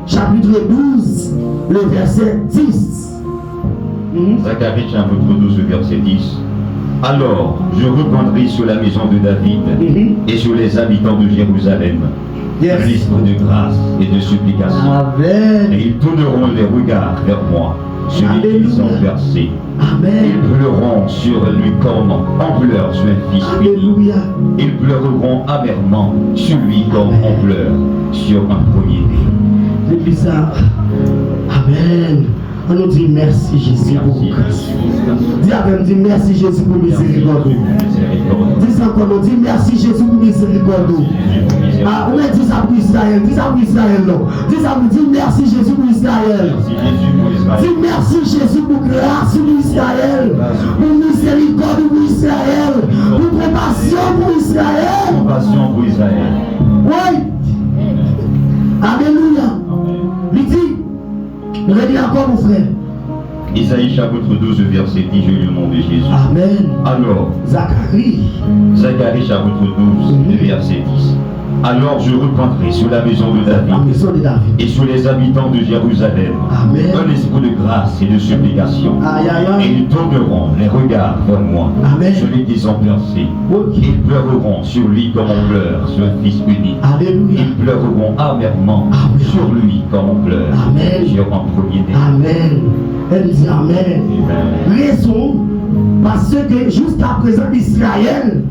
chapitre 12, le verset 10.
Zacharie chapitre 12, verset 10. Alors je répandrai sur la maison de David et sur les habitants de Jérusalem l'esprit de grâce et de supplication.
Amen.
Et ils tourneront les regards vers moi, celui qu'ils ont versé.
Amen.
Ils pleureront sur lui comme on pleure sur un fils unique.
Alléluia.
Ils pleureront amèrement sur lui comme on pleure sur un premier-né.
Depuis ça, Amen. On nous dit merci Jésus pour grâce. Dis avec, dit merci Jésus pour miséricorde. Dis encore, on dit merci Jésus pour miséricorde. Ah, on dit ça pour Israël. Dis ça pour Israël, non. Dis ça pour dire merci Jésus pour Israël. Dis merci Jésus pour grâce pour Israël. Pour miséricorde pour Israël. Pour compassion pour Israël.
Compassion pour Israël.
Oui. Alléluia. Il dit, redis encore mon frère.
Isaïe chapitre 12 verset 10, je lis au nom de Jésus.
Amen.
Alors,
Zacharie
chapitre 12 verset 10. Alors je répandrai sur la maison de David, et sur les habitants de Jérusalem un esprit de grâce et de supplication. Et ils tourneront les regards vers moi, celui qu'ils ont versé. Ils pleureront sur lui comme on pleure sur un fils unique. Ils pleureront amèrement sur lui comme on pleure sur un premier-né.
Amen. Elle dit Amen. Raison, parce que jusqu'à présent Israël,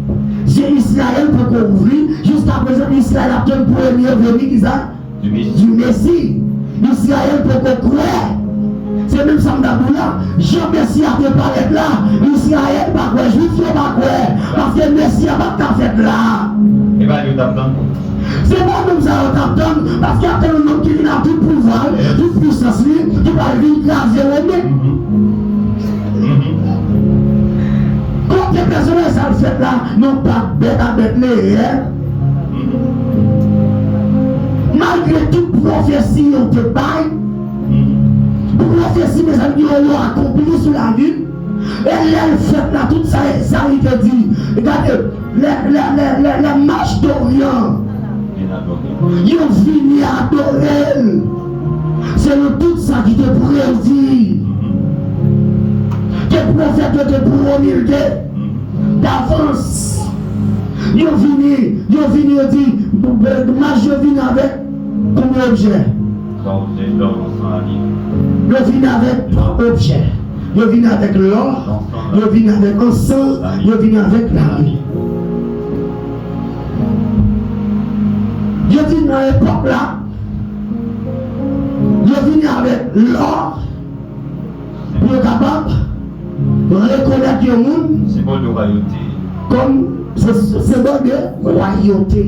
j'ai Israël pour qu'on ouvre. Jusqu'à présent, Israël a une première venue qui ça du Messie. Israël pour qu'on croit. C'est même ça que Jean-Messie a préparé là. Israël pas quoi, juif pas quoi. Parce que Messie n'a pas fait là.
Et bien, nous t'attendons.
C'est pas comme ça qu'on t'attend. Parce qu'il y a un homme qui a tout pouvoir, toute puissance, qui va venir craser le nez. Quand les personnes ça le fait là, non pas bête à bête les rien. Malgré toute prophétie on te baille, prophétie mes amis ont accompli sur la ville, Et elle fait là, tout ça, il te dit, regardez, la marche d'Orient, ils viennent adorer. C'est tout ça qui te prédit. Que le prophète te promet d'avance. Ils viennent dire, marche, je viens avec comme objet. Ils viennent avec objet. Ils viennent avec l'or, ils viennent avec encens, ils viennent avec la vie. Je dis dans l'époque là, ils viennent avec l'or pour être capable de reconnaître le monde.
C'est bon de royauté.
Comme c'est bon de royauté,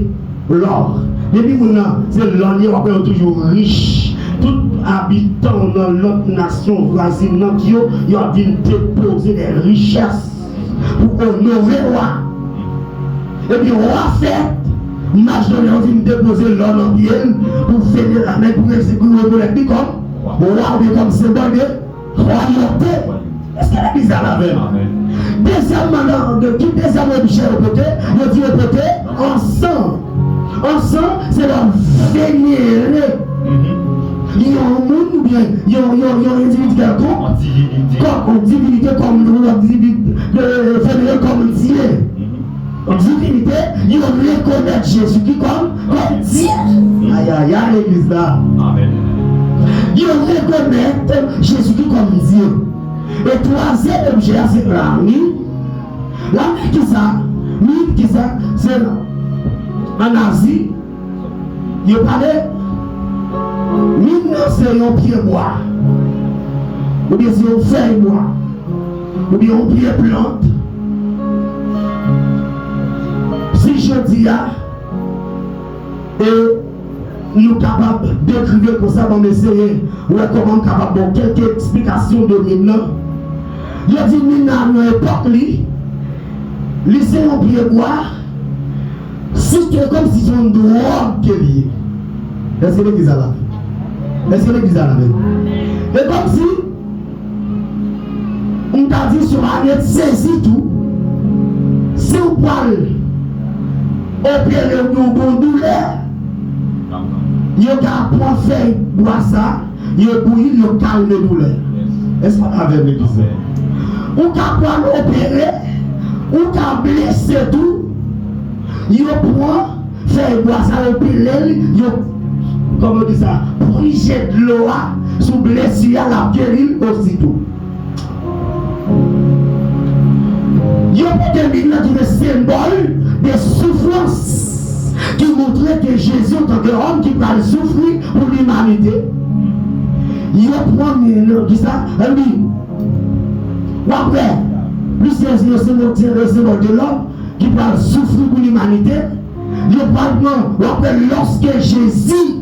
l'or. Depuis maintenant, c'est l'or qui est toujours riche. Tout habitant dans l'autre nation voisine, ils ont déposer des richesses pour honorer le roi. Et puis, le roi fait, majoritairement, vient déposer l'or dans le pied pour faire la main, pour exécuter le collectif comme roi, comme symbole de royauté. Est-ce qu'elle est bizarre la même? Deuxièmement, de tout deuxième objet au côté, le dit au côté, encens. Encens, c'est leur vénérer. Il y a un monde ou bien il y a un individu comme divinité, comme fédéré comme Dieu. En divinité, ils reconnaissent Jésus qui comme Dieu. Aïe aïe aïe, l'église là. Ils reconnaissent Jésus qui comme Dieu. Et troisième objet, c'est l'ami. L'ami qui ça, c'est en Asie. Il parlait. Mine c'est un pied bois, ou bien c'est un feuille bois, ou bien un pied plante. Si je dis et nous sommes capables d'écrire comme ça, on va essayer, ou comment capable de quelques explications de mine. Il a dit mine à une époque, c'est un pied bois, c'est comme si c'est un drogue qui est lié. Est-ce que l'église a là? Est-ce que l'église a la même? Et comme si on t'a dit sur la saisi tout, si on parle, opérer une bonne douleur, il y a un point fait, boire ça, il y a bouillir le calme de douleur. Est-ce qu'on a avec l'église? On peut opérer, on peut blesser tout, il y a un point fait, boire ça, opérer, il y a comme on dit ça, projet de l'eau sous blessure à la guérir aussitôt. Il y a des symboles de souffrance qui montraient que Jésus, en tant qu'homme qui va souffrir pour l'humanité, il y a un qui ça, lui. Après, plus c'est le symbole de l'homme qui va souffrir pour l'humanité, il y a pas après lorsque Jésus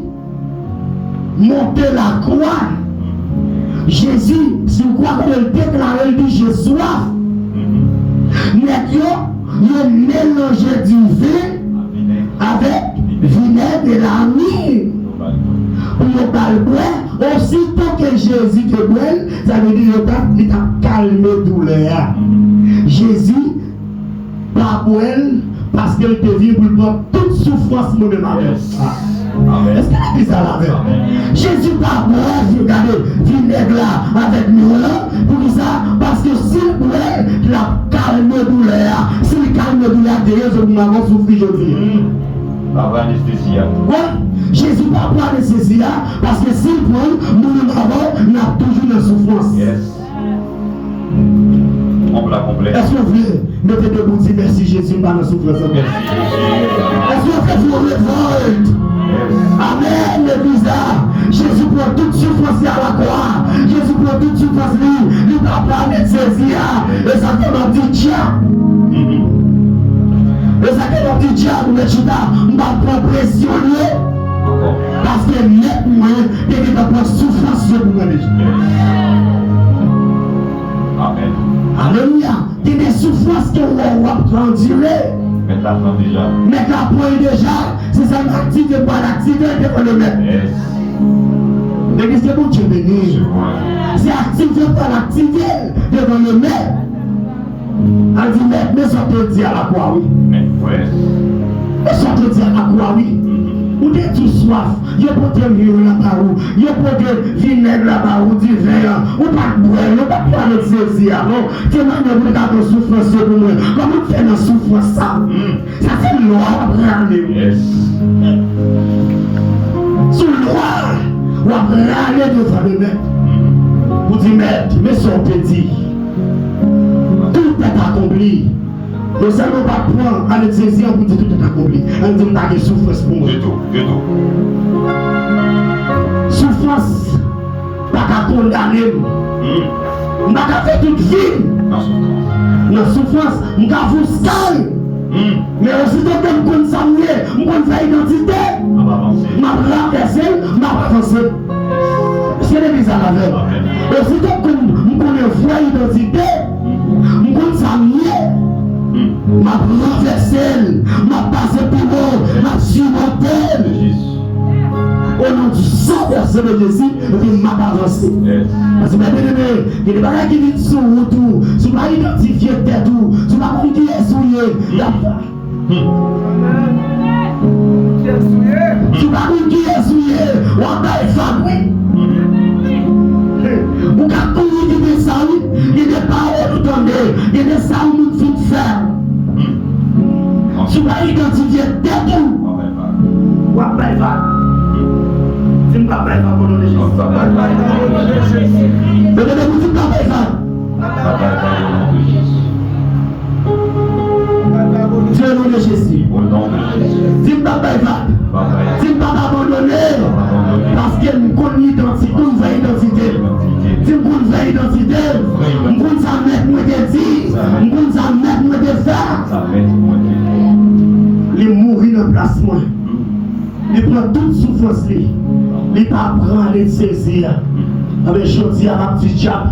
monter la croix, Jésus, si vous croyez qu'il déclare, il dit j'ai soif. Mais il a mélangé du vin avec vinaigre et la myrrhe. Pour le boire, aussitôt que Jésus te boit, ça veut dire qu'il a calmé douleur. Jésus, pas boire parce qu'il te vient pour prendre toute souffrance de ma vie. Est-ce que la Bible a la même? Jésus pas boire, regardez, vinaigre là avec nous là, pour ça, parce que s'il boit, il a calmé douleur. S'il calme douleur, derrière, je m'avons souffert aujourd'hui.
Par anesthésie.
Oui, Jésus pas boire anesthésie, parce que s'il prend, nous avons toujours la souffrance.
Yes. On l'a complet.
Est-ce que vous voulez mettez debout dire merci Jésus par la souffrance?
Merci Jésus.
Est-ce que vous faites vos révoltes? Amen, l'église là. Jésus prend toute souffrance à la croix. Jésus prend toute souffrance, il ne va pas mettre saisi. Et ça m'a dit tiens. Et ça m'a dit tiens, nous mettons là, on va prendre pression. Parce que nettement, il va prendre souffrance pour moi.
Amen.
Alléluia. Il y a des souffrances que l'on va endurer.
Mais t'apprends déjà.
Mais t'apprends déjà. C'est ça l'activité, pas l'activité, on le met.
Yes.
L'église, c'est bon, Dieu béni. C'est activé par l'activer devant le maître. Elle dit, mais ça te dit à la croix, oui. Mais ça te dit à la croix, oui. Ou t'es tout soif, il y a pas de mieux là-bas, il y a pas de vinaigre là-bas, ou du vin, ou pas de boire, ou pas de boire de saisir, non. Tu m'as dit, vous regardez la souffrance pour moi. Comment tu fais la souffrance ça? Ça c'est loi, râler. Sous loi, ou râler devant le maître. Vous dites, maître, mais son petit, tout est accompli. Nous allons pas prendre à l'essayer pour dire tout est accompli. On dit que tu souffrance pour moi. Souffrance, pas qu'à condamner. On n'a qu'à faire toute vie. Dans souffrance, on n'a qu'à vous scaler. Mais aussi, quand on s'amuse, on fait identité. On va renverser, on va avancer. C'est l'église à la veille. Et aussi, quand on fait identité, on s'amuse. Ma renversée, ma passé pour vous, ma surmontée. Au nom du sang versé de Jésus, je m'a avancé. Parce que bien aimé, il y a des bagages qui viennent sur vous tout, sur ma identifier tête tout, sur ma vie qui est souillée. Sur ma vie qui est souillée, on a une femme, oui. Vous avez tout dit ça, oui. Il y a des paroles tout entendez, il y a des ça où nous devons faire. Tu vas identifier tête tout. Ou après, va. Tu ne vas pas faire pour nous les gens. Mais vous dites pas Dieu au nom de Jésus. Tu ne vas pas tu ne vas pas abandonner. Parce qu'elle me connaît l'identité, nous va identité. Tu me connais l'identité. Je ne connais pas mettre moi de dire. Je ne connais pas mettre moi de faire. Il mourit dans le placement. Il prend toute souffrance. Il pas prendre les saisir. Avec Jodi à ma petite diable.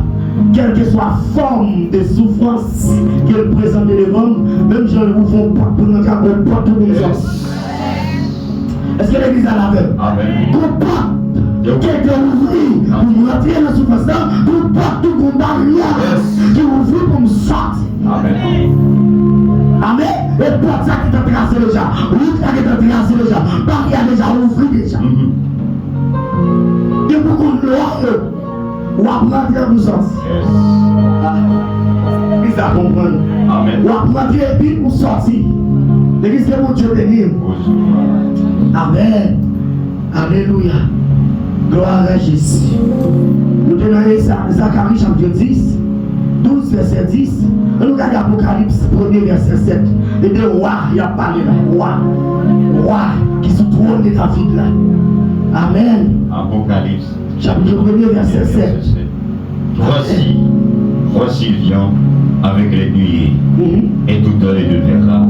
Quelle que soit la forme de souffrance qu'elle présente devant, même gens vous font pas pour nous faire pas tout le monde. Est-ce que l'église a la veille? Compas, quelqu'un ouvrit pour nous rentrer dans la souffrance, pour pas tout le barrière qui ouvrit pour nous sortir. Amen. Et pour ça qui est tracé déjà, route qui est tracé déjà, barrière déjà ouvert déjà. Il y a beaucoup de lois. Ou apprendre dans le sens. Ils ça comprendre. Ou apprendre et puis pour sortir. L'église que mon Dieu bénit. Amen. Alléluia. Gloire à Jésus. Nous tenons Zacharie chapitre 10, 12 verset 10. Nous regardons Apocalypse 1er verset 7. Et de roi, il a parlé là. Roi qui se trône de David là. Amen.
Apocalypse.
Chapitre 1er verset 7.
Voici il vient avec les nuées, et tout œil le verra,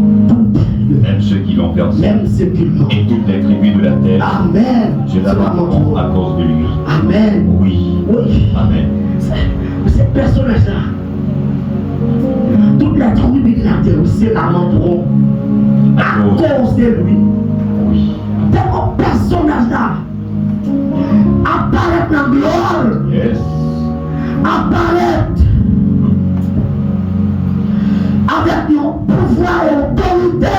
même ceux qui l'ont perdu, et toutes les tribus de la terre.
Amen.
Je l'abandonne à cause de lui.
Amen.
Oui. Amen.
Ce personnage-là, toutes les tribus de la terre aussi l'abandonneront à cause de lui.
Oui.
Tellement personnage-là apparaît dans la gloire.
Yes.
Apparaît avec un pouvoir et autorité.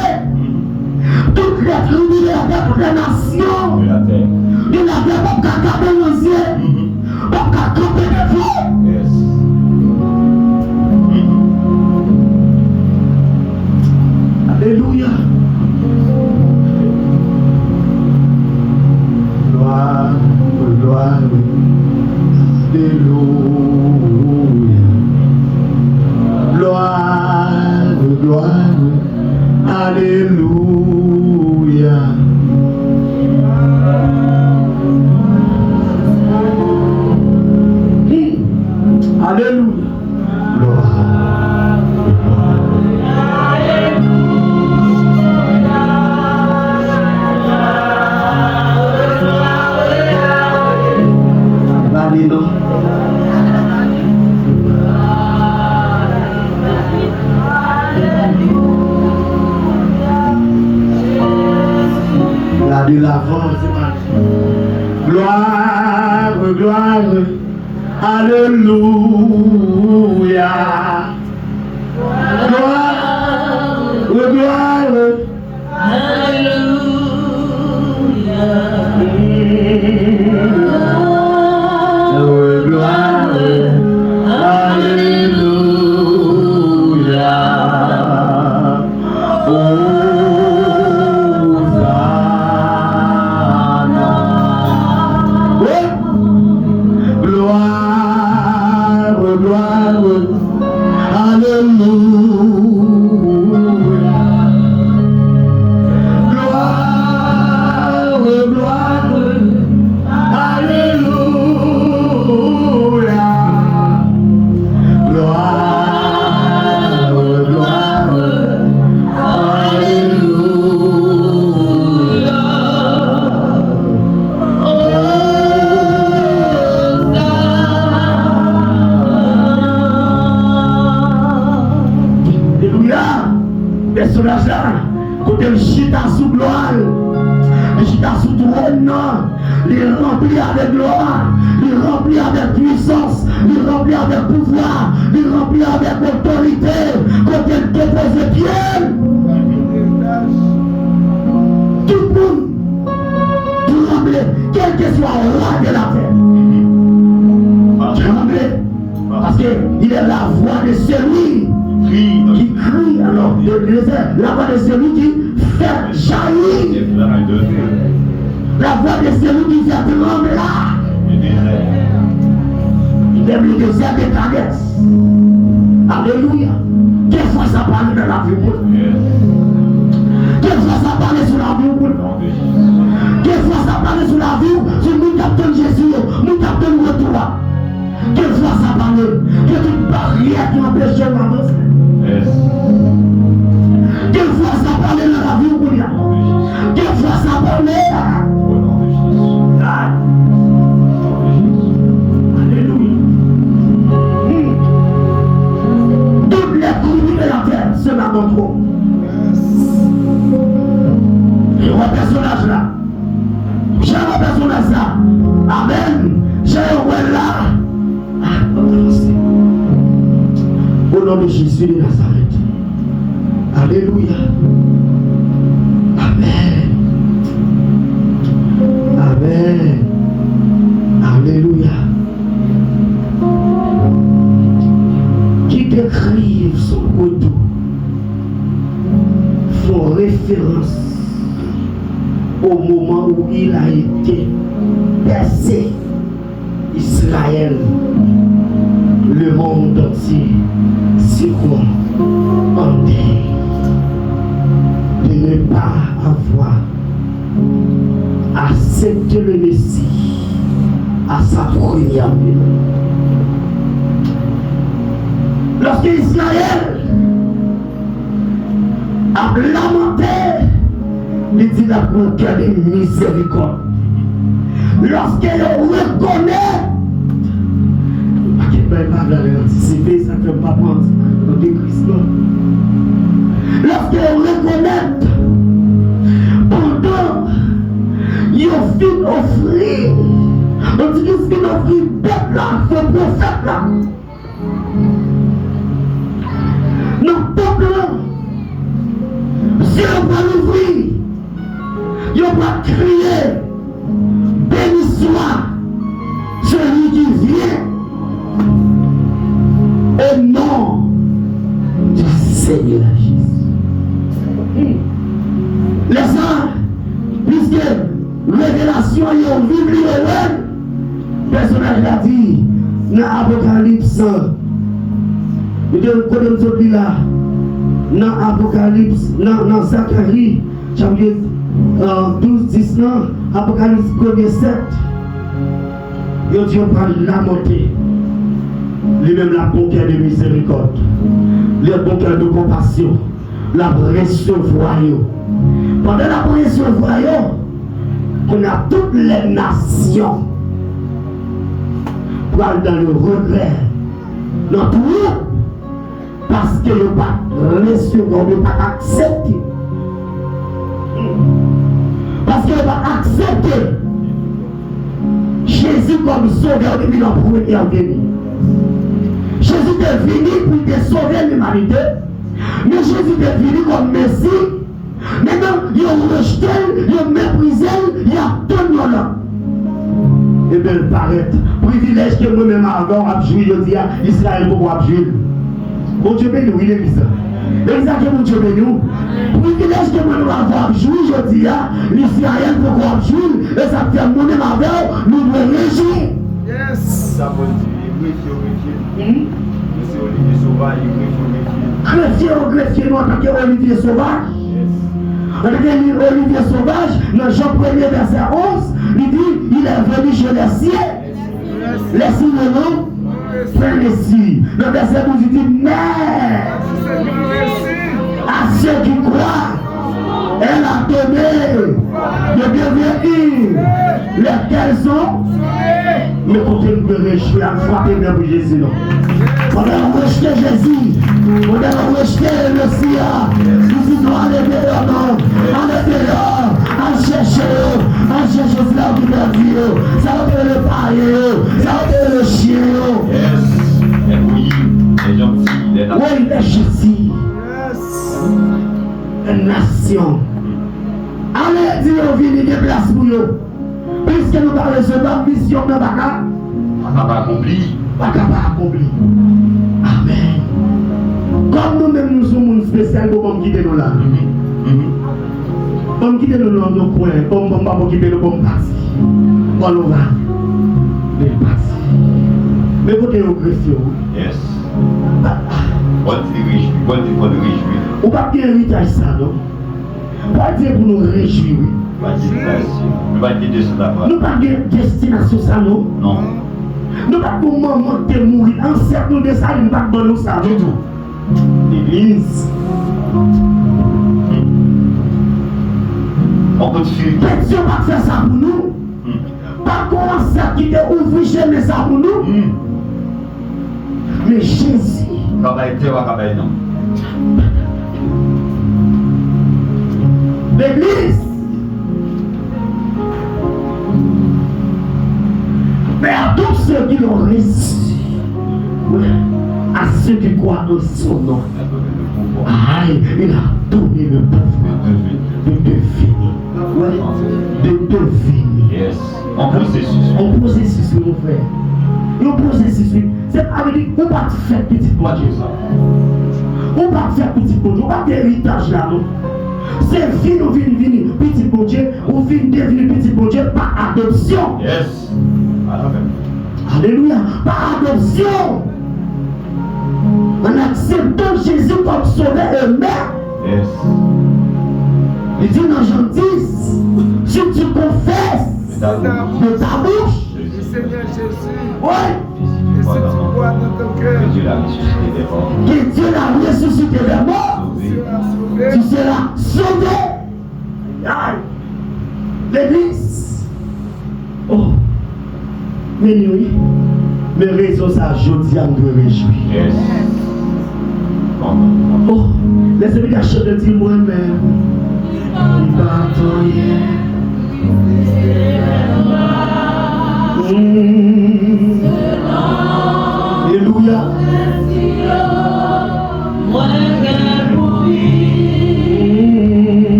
Toutes les tribus de la terre, toutes les nations de la terre, pour qu'à camper nos yeux, pour qu'à camper devant.
Yes.
Alléluia. Gloire, gloire, alléluia. Gloire, gloire, alléluia. Alléluia. Gloire, de l'avant, gloire, gloire, Alléluia. Gloire, gloire.
Alléluia.
Gloire, Alléluia. Personnage là, côté le chita sous gloire, le chita sous trône, il est rempli avec gloire, il est rempli avec puissance, il est rempli avec pouvoir, il est rempli avec autorité, côté le dépose de pied. Tout le monde tremble, quel que soit le roi de la terre. Tremble, parce qu'il est la voix de celui qui crie, alors la voix de celui qui fait jaillir, la voix de celui qui fait trembler même le désert des Cadès. Alléluia. Quelle fois ça parle dans la vie? Quelle fois ça parle sur la vie? Quelle fois ça parle sur la vie? Sur nous captons Jésus, nous captons le retour. Quelle fois ça parle? Que toute barrière qui empêche d'avancer. Quelle fois ça parle dans la vie? Quelle fois ça parle? Alléluia. Toutes les tribus de la terre se m'abandonneront. Et on personnage là. J'ai un personnage là. Amen. J'ai un roi là. Au nom de Jésus de Nazareth. Alléluia. Amen. Amen. Alléluia. Qui décrivent son retour font référence au moment où il a été percé. Israël, le monde entier, c'est quoi? En deuil de ne pas avoir accepté le Messie à sa première venue. Lorsque Israël a lamenté, il dit la quelle miséricorde. Lorsqu'elle reconnaît, anticiper, ça ne peut pas prendre dans des Christ. Lorsqu'elle reconnaît, pendant il fin offrir, on dit qu'il fin offrir peuple là, ce prophète là. Non, peuple là, si on va l'ouvrir, il va crier. Béni soit celui qui vient au nom du Seigneur Jésus. Les uns, puisque révélation est au vivre, le personnage l'a dit dans l'Apocalypse. Vous devez là, dans l'Apocalypse, dans Zacharie, chapitre 12, 10, Apocalypse 1er 7. Dieu va lamenter. Lui-même la bon cœur de miséricorde, le bon cœur de compassion, la recevoir. Pendant la recevoir, on a toutes les nations pour aller dans le regret, dans tout, parce que le pas recevoir, ne pas accepter. Parce qu'elle va accepter Jésus comme sauveur depuis la première venue. Jésus est venu pour te sauver l'humanité. Mais Jésus est venu comme Messie. Maintenant, ils ont rejeté, ils ont méprisé, il y a tout le monde. Et bien, il paraît, privilège que moi-même avant, je joué, je dis à Israël pour jouer. Bon Dieu béni, oui, l'église. L'église que mon Dieu béni. Privilège que moi-même avant, je joué, je dis à l'Israël pour jouer. Et ça fait moi-même avant, nous devons réjouir.
Yes. Ça veut dire, c'est Olivier Sauvage,
greffier, nous en tant qu'Olivier Sauvage. En tant qu'Olivier Sauvage, dans Jean 1er verset 11, il dit, il est venu chez les siens. Les siens de nous, frère les siens. Dans verset 12, il dit, mais à ceux qui croient, elle a donné de devenir lesquels sont. Mais quand elle peut réjouir, elle frappe bien pour Jésus. On a rejeté Jésus, on a rejeté le Messia. Nous disons, allez dehors, non, allez dehors, allez chercher cela qui est Dieu. Ça va être le païen, ça va être le chien.
Yes. Et oui, les gentils, les nations.
Oui, les gentils. Une nation. Allez, dire, on vient de place pour eux. Puisque nous parlons de cette mission de Baka,
Pas accompli.
Baka pas accompli. Amen. Comme nous-mêmes nous sommes un spécial pour quitter nous là. Pour quitter nous dans nos coins, pour quitter nous comme parti. Pour nous va. Mais parti. Mais pour que nous greffions.
Yes. Bonne réjouir.
On va bien héritage ça, non? Pas dire pour nous réjouir.
Nous pas quitter ça là-bas.
Nous pas de destination ça, non?
Non.
Nous pas pour moment de mourir. En certain de ça, nous pas de nous ça du tout. L'église.
On continue.
Question pas faire ça pour nous. Pas commencer à quitter ouvrir chemin ça pour nous. Mais Jésus.
Non.
L'église. Mais à tous ceux qui l'ont reçu, à ceux qui croient en son nom, il a donné le pouvoir de devenir. De devenir.
Yes. En processus.
En processus, mon frère. Un processus, c'est à dire qu'on ne va pas faire petit projet. On ne va pas faire petit projet, on ne va pas faire héritage là, non. C'est vie, nous venons petit projet, on vient devenir petit projet par adoption.
Yes.
Alléluia, par adoption. En acceptant Jésus comme sauveur et maître.
Yes.
Il dit dans Jean 10, si tu confesses de ta bouche,
Le Seigneur Jésus.
ouais,
Et si tu crois dans ton cœur,
Que Dieu l'a ressuscité des morts.
que Dieu l'a ressuscité des morts,
tu seras sauvé.
tu seras sauvé. Aïe. L'église. Oh. Mais oui. Mais raison ça, je dis à me réjouir.
Yes.
Oh. Laissez-moi cacher de dire moi-même. Il va rien. Alléluia.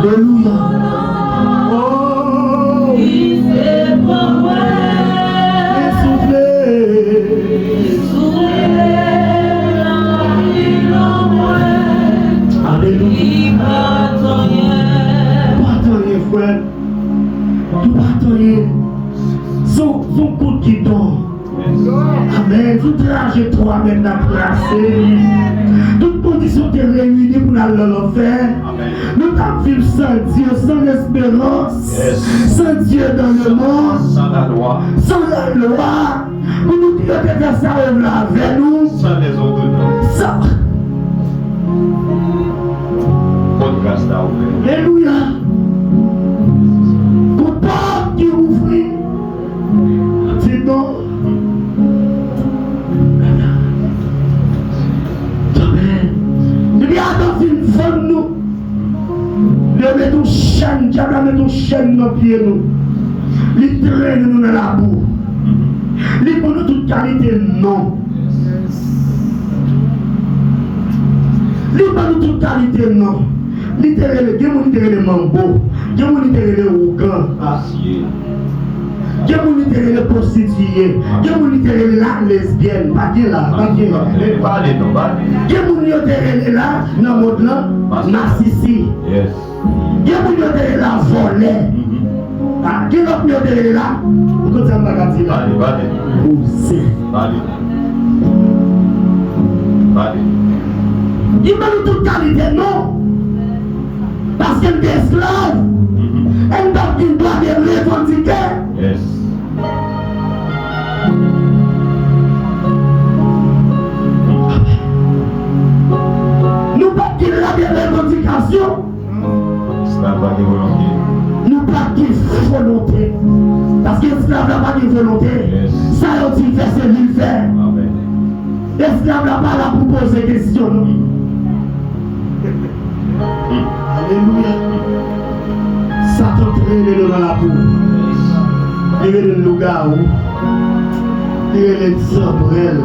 Alléluia. Oh, Alléluia. Pas attendre, frère. Tout pas attendre. Son coup qui tombe. Amen. Toute trajectoire maintenant tracée. Toute condition est réunie pour nous faire. Nous avons vécu sans Dieu, sans espérance.
Yes.
Sans Dieu dans le monde.
Sans la loi.
Sans la loi. Pour nous dire que faire ça avec nous.
Sans les ordonnances.
Ça.
Podcast à ouvert.
Alléluia. Pour pas qui ouvre. C'est non. Amen. Il y a dans une femme nous. Il met ton chaîne, diable met ton chaîne dans le pied nous. Il traîne nous dans la boue. Il pour nous toute qualité, non. Il pour nous toute qualité, non. Il te relève, il te relève mambo, il te relève ougan. Il te relève prostituée, il te relève la lesbienne, pas de là, pas de là. Il te relève là, dans le mode là, narcissi. Il te relève la volée. Qui l'autre te relève là? Pourquoi tu n'as pas dit là? Où c'est? Il m'a dit toute qualité, non. Parce qu'elle est esclave. Elle doit être revendiquée.
Yes.
Nous pas qu'il y a des revendications. Nous pas qu'il y a volonté. Parce que l'esclave n'a pas de volonté.
Yes.
Ça a été fait, c'est lui faire.
Amen.
L'esclave n'a pas là pour poser des questions. Alléluia. Satan traîne dans la boue. Il est le loup-garou. Il est le sambrel.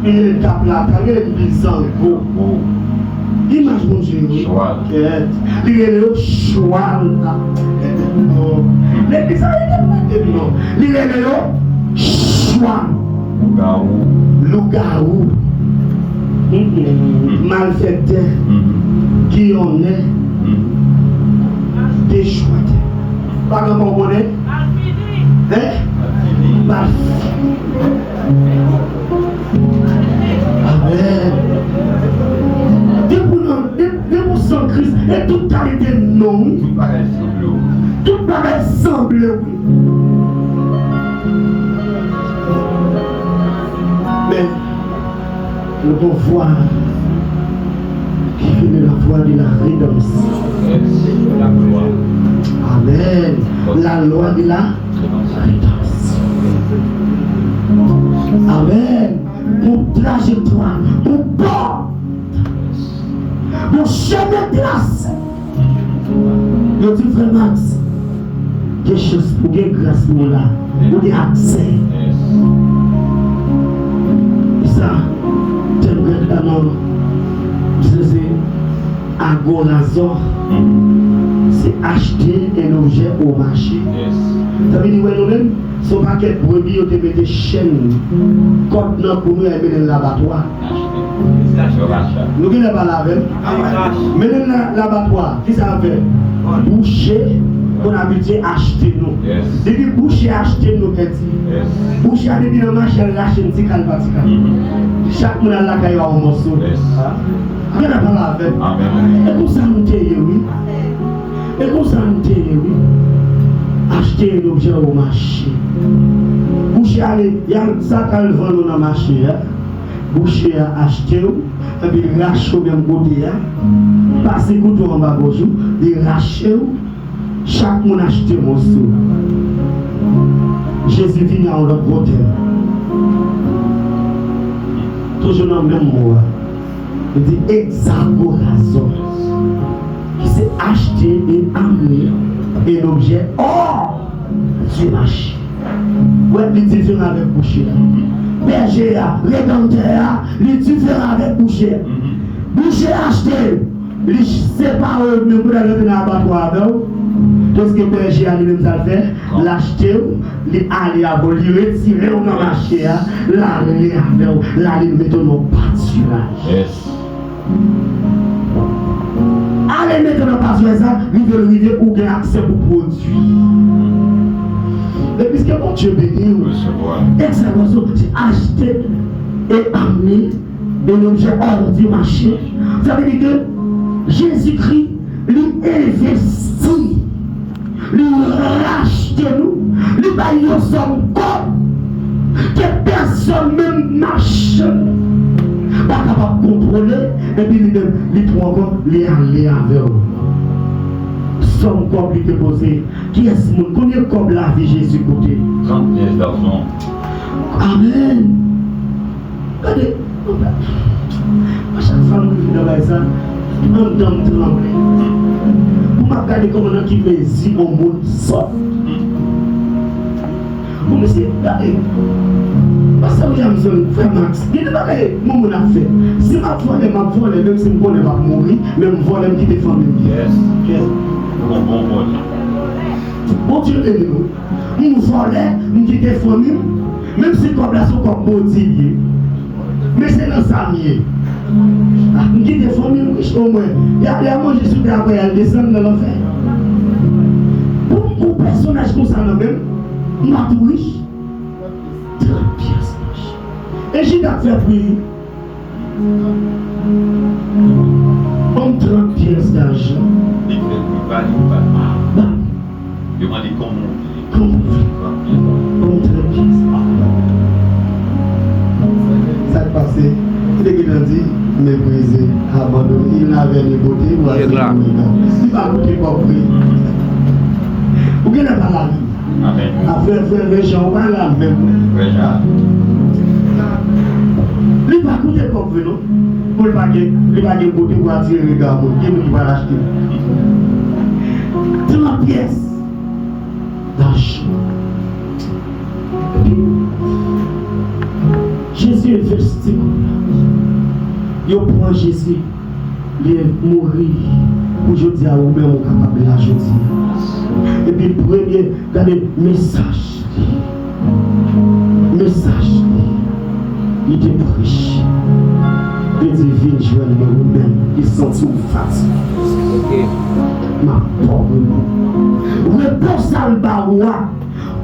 Il est le caplata. Il est le bisango. Image mon Dieu. Il est le choual. Il est le choual. Loup-garou. Malfaiteur. Qui on est. Déchouette. Pas comme on connaît. Amen. Dès sans Christ, et toute qualité non. Tout paraît semble, oui. Mais nous devons voir qui est la voie de la rédemption. Amen. La loi de la rédemption. Amen. Mon trajectoire, mon port, mon chemin de grâce. Je dis frère Max, quelque chose pour gagner grâce pour là, pour gagner accès. Et ça, j'aimerais vraiment, c'est agorazor, c'est acheter un objet au marché. Ça veut dire que nous-mêmes, son paquet de brebis, on te met des chaînes, côte pour nous, et mettre dans l'abattoir. Nous ne pas laver. Mais dans l'abattoir, qui ça fait? Boucher, qu'on a habitué à acheter nous. Depuis boucher, acheter nous, boucher a depuis le marché, lâcher un petit calvatique. Chaque monde a la caille en morceau. Nous ne pas laver. Et pour ça, nous t'ayons, oui. Et pour ça, nous t'ayons, oui. Acheter un objet au marché. Boucher, il y a ça qu'elle vend dans le marché. Boucher a acheté, et puis il rache au même côté. Passer le couteau en bas bonjour, il rache, chaque monde achète un morceau. Jésus vient à notre côté. Toujours dans le même mot. Il dit exagorazon. Qui s'est acheté et amené un objet hors du marché. Ouais, il est différent avec boucher. Berger, rédempteur, il est différent avec boucher. Boucher acheté, il sépare même pour aller dans l'abattoir avec vous. Tout ce que berger a lui-même ça fait, l'acheter, il aller à vous, il retirer au marché, l'aller avec vous, l'aller mettre dans le pâturage. Allez mettre dans le pâturage, il veut arriver pour gagner accès au produit. Et puisque mon Dieu bénit, l'excellence, c'est acheter et amener un objet hors du marché. Ça veut dire que Jésus-Christ lui investit, lui rachète nous, lui baille son corps, que personne même marche, pas capable de contrôler, et puis il prend encore les aller avec eux. Son corps lui déposé. Qui est-ce que combien de corps la vie Jésus côté?
30 pièces d'argent.
Amen. Regardez, à chaque fois que nous vivons dans ça, en dame tremblé. Vous m'avez regardé comme on a qui plaisir au monde sort. Vous me dites, regardez. Parce que vous avez besoin de faire Max. Il n'y a pas de mon affaire. Si ma volé, même si je ne connais pas mourir, même volé, je quitte la famille.
Yes. Bon.
Bon Dieu de nous. Je volais, je quitte la famille. Même si comme la son comme maudit. Mais c'est dans sa mienne. Je quitte la famille riche au moins. Il y a mangé sous terre après, elle descend dans l'enfer. Pour un personnage comme ça, même, je suis tout riche. 30 pièces. Et j'ai fait prier. On 30 pièces d'argent.
Il fait demandez comment
on 30 pièces. Ça est passé. Il est dit, méprisé, abandonné. Il n'avait ni beauté ou assez. Il va goûter pour prier. Vous n'avez pas la vie.
Amen.
Affaire méchant, pas la même. Il va coûter comme vous, non? Pour le paquet, il va dire côté pour attirer le regard, qui va l'acheter. 30 pièces d'argent. Jésus est vesté. Il prend Jésus, il est mort. Aujourd'hui, à vous-même, on est capable de l'ajouter. Et puis, le premier, regardez, message. Il était prêché. Il dit, viens joindre vous-même. Il sentit une fatigue. Ma pauvre. Réponse à l'baroua.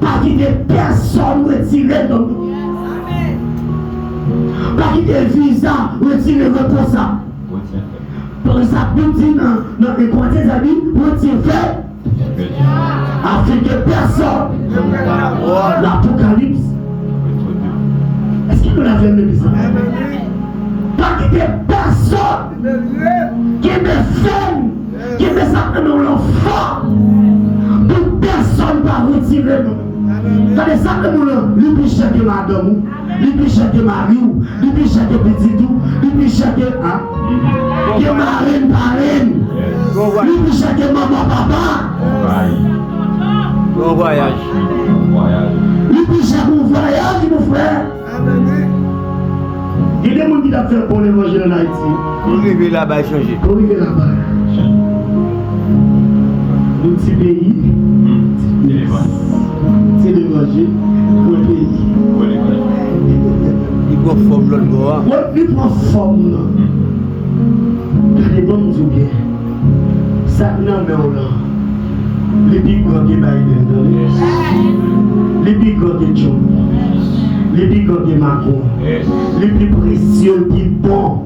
Pas qu'il y ait personne retiré de nous. Pas qu'il y ait visa retiré de réponse à. Pour ça, nous dit dans les croisés amis, retirer fait. Afin que personne. L'Apocalypse. Est-ce qu'il nous l'a fait même ça? Pas qu'il y ait personne qui me fait, qui me sent dans l'enfant. Toute personne ne va retirer nous. Quand les sacs de mon nom, lui peut chercher madame, lui peut chercher mari, lui peut chercher petit tout, lui peut chercher qui marine, lui peut chercher maman, papa.
Bon voyage.
Lui peut chercher mon voyage, mon frère. Il y a des gens qui ont fait pour l'évangile en Haïti.
Pour arriver là-bas, changer.
Pour arriver là-bas. Le petit pays. C'est l'évangile pour le pays.
Il prend forme l'autre bois.
Oui, il prend forme. Les bons du bien. Ça n'a mais on a. Les big gants qui Biden. Les big gants qui John. Les big gants qui Macron. Les plus précieux qui bon.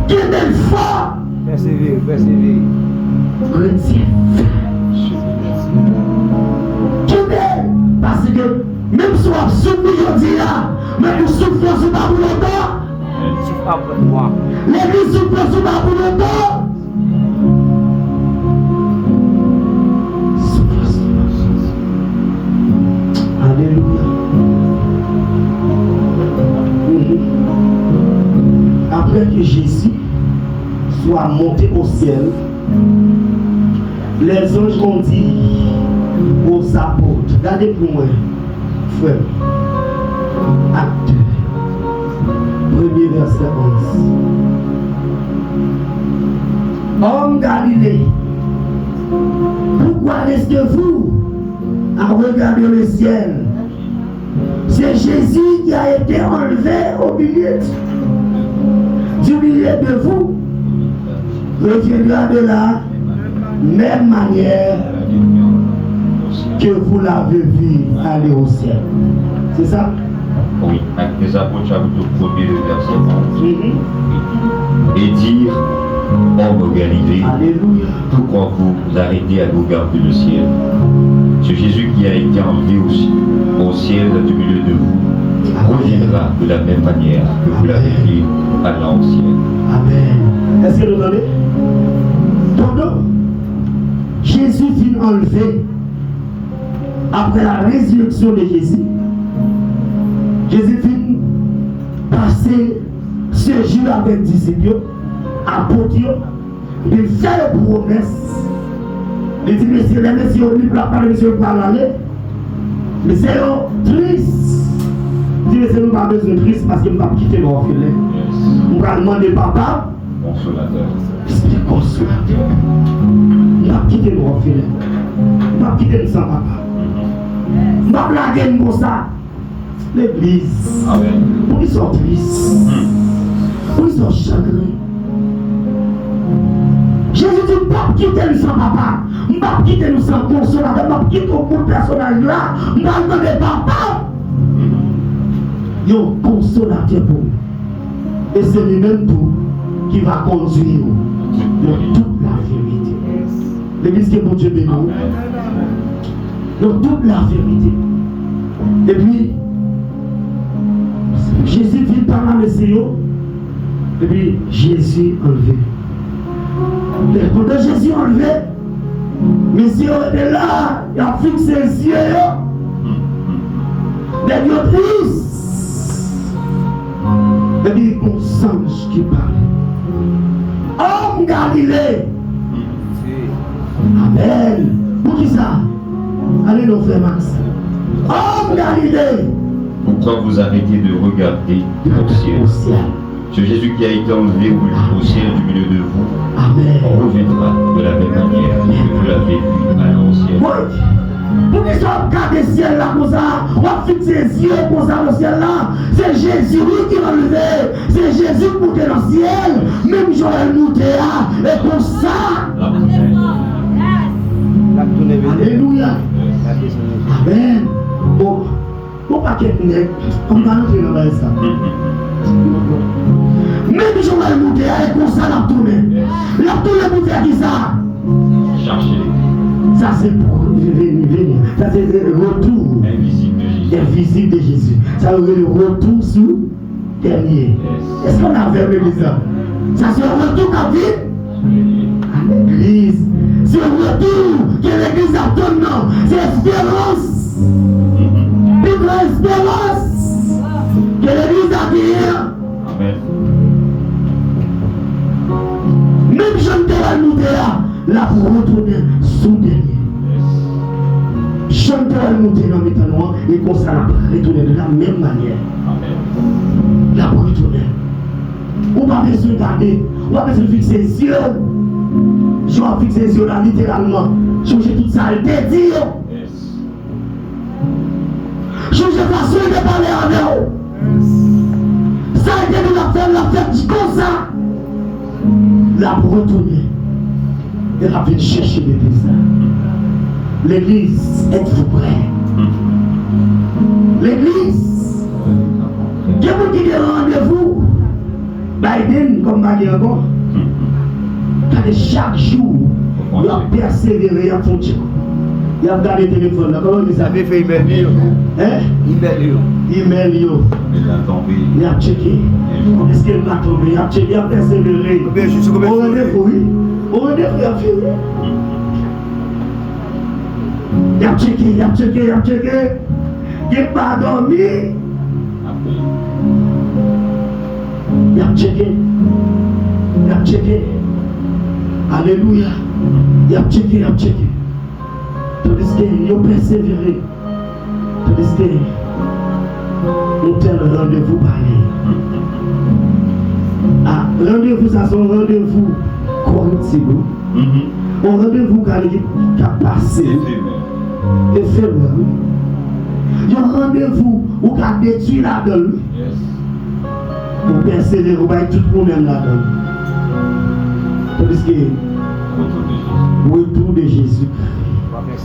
Qui est belle fort.
Persévère.
Chrétien. Parce que même si on souffre aujourd'hui, même si on souffre sur ma longtemps, l'église souffre sur ma longtemps. Alléluia. Après que Jésus soit monté au ciel, les anges ont dit aux apôtres, regardez pour moi, frère, acte 1er verset 11. Homme Galilée, pourquoi restez-vous à regarder le ciel? C'est Jésus qui a été enlevé au milieu de vous, reviendra de la même manière que vous l'avez vu aller au ciel. C'est ça?
Oui, Actes des Apôtres, chapitre 1er, verset 11. Et dire, homme Galilée,
Alléluia.
pourquoi vous arrêtez à regarder le ciel? Ce Jésus qui a été enlevé au ciel du milieu de vous reviendra de la même manière que vous l'avez vu allant au ciel.
Amen. Est-ce que vous entendez? Pendant Jésus fut enlevé après la résurrection de Jésus, Jésus fut passer ce jour avec les disciples apôtres, il fait une promesse. Il dit, messieurs, les messieurs, on ne peut pas messieurs pour aller. Mais c'est triste. Il dit, messieurs, nous n'avons pas besoin de triste parce que nous ne pouvons pas quitter mon filet. Nous allons demander papa.
Consolateur.
Esprit consolateur. Nous n'avons pas quitté mon filet. Nous n'avons pas quitté sans papa. Nous n'avons pas blagué comme ça. L'église.
Amen.
Pour qu'ils soient tristes. Pour qu'ils soient chagrins. Jésus dit, ne pas quitter nous sans papa. Ne pas quitter nous sans consolateur. Ne pas quitter au personnage là. Ne pas demander papa. Il y a un consolateur pour nous. Et c'est lui-même tout qui va conduire dans toute la vérité. L'église qui est pour Dieu béni. Dans toute la vérité. Et puis, Jésus vient par la Messie. Et puis, Jésus enlevé. Et pendant Jésus enlevé, Messie était là, il a fixé les yeux. Les yeux tristes. Et puis, il y a un singe qui parle. Homme Galilée. Amen. Pour qui ça? Allez, nous frère Max. Homme Galilée.
Pourquoi vous arrêtez de regarder au ciel? Ce Jésus qui a été enlevé au ciel du milieu de vous,
Amen.
reviendra de la même manière que vous l'avez vu à l'ancienne.
Pour qu'ils soient regardés le ciel là comme ça, on va fixer les yeux comme ça dans le ciel là. C'est Jésus qui l'a enlevé. C'est Jésus qui monte dans le ciel. Même Joël monté là. Et pour ça. Alléluia. Amen. Bon, pas qu'il y ait on va entrer dans ça. Même Joël monté là. Et pour ça, l'a tourné. L'a tourné pour faire qui ça?
Cherchez.
Ça c'est pour venir. Ça c'est le retour invisible de Jésus. Ça veut dire le retour sous dernier. Est-ce qu'on a vu l'église là? Ça c'est le retour qu'a vu à l'église. C'est le retour que l'église attend. Non, c'est l'espérance. Une espérance que l'église a bien.
Amen.
Même Jean de nous là pour retourner sous dernier. Jean de monter dans le temps et comme ça la retourner de la même manière.
Amen.
La pour retourner. On va besoin de garder, on va besoin de fixer les yeux. Je vais fixer les yeux là littéralement. Changer toute ça, elle te dit. Changer façon de parler avec vous. Ça a été la fête comme ça. La pour retourner. Elle a venu chercher l'église. L'église, êtes-vous prêts? L'église, quelqu'un qui a rendez-vous, Biden, comme Maguire, chaque jour, il a persévéré, il a fonctionné. Il a regardé le téléphone, comment il
Ça avait fait email.
Hein?
Email.
Email, il a checké. Est-ce qu'il va tomber? Il a checké, il a persévéré. Au rendez-vous, oui. Au rendez-vous, il a fait. Il a checké. Il n'a pas dormi. Il a checké. Alléluia. Il a checké. Tandis qu'il a persévéré. Tandis qu'il nous tel rendez-vous parler. Ah, rendez-vous, ça c'est un rendez-vous corruptible. Un rendez-vous qui a passé. Éphémère. Il y a un rendez-vous où il a détruit la donne. Pour persévérer, vous voyez tout le monde là-dedans. Tandis que le retour de Jésus.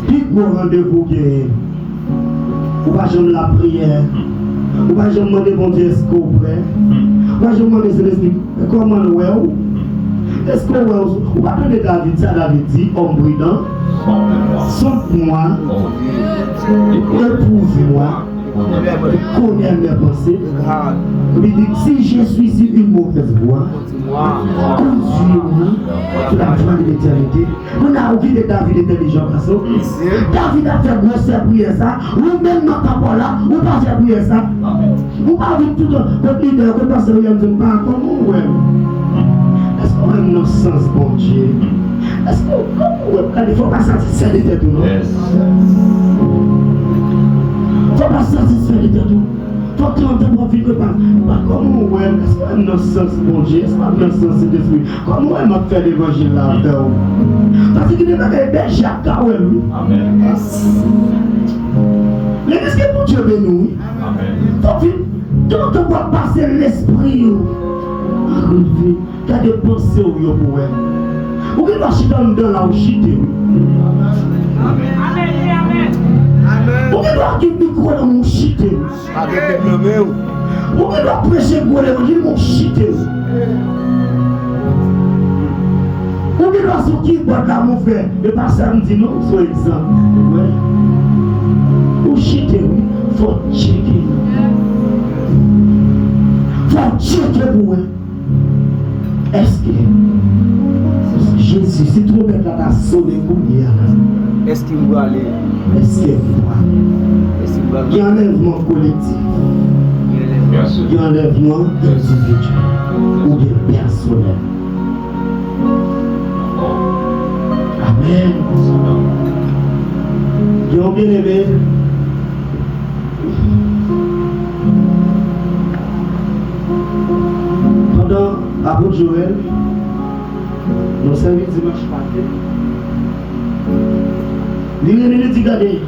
Puis gros rendez-vous qui est. Vous ne pouvez pas jamais la prière. Vous ne pouvez pas jamais demander bon Dieu est-ce qu'on est prêt. Vous ne pouvez pas jamais demander l'esprit. Comment nous est-ce est-ce qu'on est vous ne pouvez pas demander David, ça David dit, homme brûlant. Sauve-moi. Éprouve-moi. Connais mes pensées. Il dit si je suis sur une mauvaise voie, conduis-moi sur la voie de l'éternité. On a oublié de David intelligent parce que David a fait grosse prière ça. Ou même dans ta voix là, ou pas faire prière ça. Ou pas avec tout le leader que parce que vous n'avez pas comment ouais. Est-ce qu'on aime nos sens, bon Dieu? Est-ce qu'il ne faut pas satisfaire les têtes, non?
Yes.
Il ne faut pas satisfaire les têtes, non? Il faut que tu entends pour vivre pas. Comment on aime? Est-ce qu'on aime nos sens, bon Dieu? Est-ce qu'on aime nos sens d'esprit? Comment on aime faire l'évangile là-dedans? Parce qu'il n'est pas déjà qu'à oui.
Amen.
L'église qui est pour Dieu béni.
Amen.
Faut vite. Quand on voit passer l'esprit, tu as des pensées pour elle. Ou bien tu vas dans la chute.
Amen.
Ou bien tu vas dire micro dans mon chute.
Avec le même.
Ou bien tu vas prêcher pour l'évangile mon chute. Ou bien tu vas sortir pour la mon frère. Et pas ça me dit non, c'est exemple. Ou chute, oui, faut checker. Faut checker pour elle. Est-ce que Jésus, si tu mets la sonné pour lui,
Est-ce qu'il va aller?
est-ce qu'il va?
Est-ce qu'il va
Il y a un enlèvement collectif,
Bien sûr.
il y a un enlèvement individuel ou bien personnel. Amen. Ils ont bien aimé. Pendant l'apôtre Joël, nous servi dimanche matin, il dit regardez,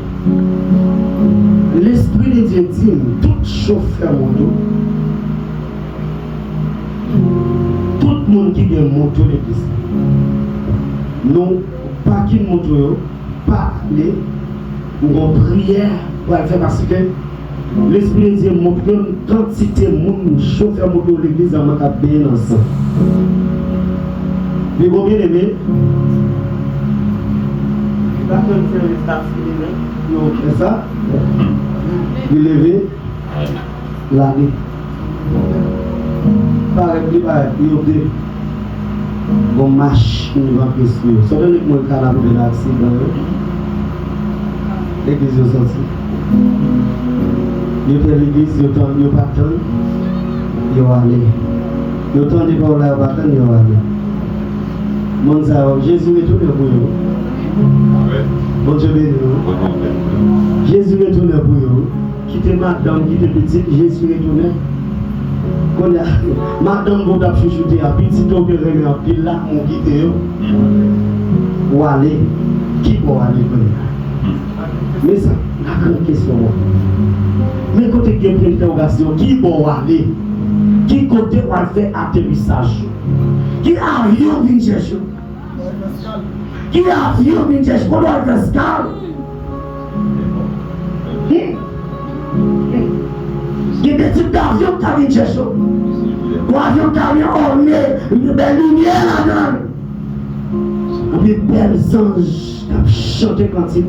l'Esprit de Dieu dit, tout chauffeur moto, tout le monde qui a moto l'église, non, pas qui moto, pas les, ou en prière pour le faire parce que l'Esprit de Dieu montre une quantité de monde chauffeur moto l'église en m'a bien ensemble. Mais bon, bien aimé, il va faire le staff, il fait ça, il lever, l'année. Par exemple, il y a bon marche, il va presque. Ça donne que moi, le canapé de l'accident, l'église est sortie. Il y a l'église, il y a pas de temps, il y a allé. Il y a temps de parler à la il y a allé. Jésus est tourné pour vous. Bon Dieu béni. Jésus est tourné pour vous. Quittez madame, quittez petite, Jésus est tourné. Quand madame vous a chuchoté à petit, donc il remet en pile là, on quitte ou aller. Qui peut aller mais ça, la grande question. Mais côté qui est une interrogation, qui peut aller? Qui côté va faire atterrissage? Qui avion vient chercher? Qui avion vient chercher? Qu'on doit faire escale? Qui des types d'avions qui viennent chercher? Ou avion qui vient orner une belle lumière là-dedans? Ou des belles anges qui ont chanté cantique?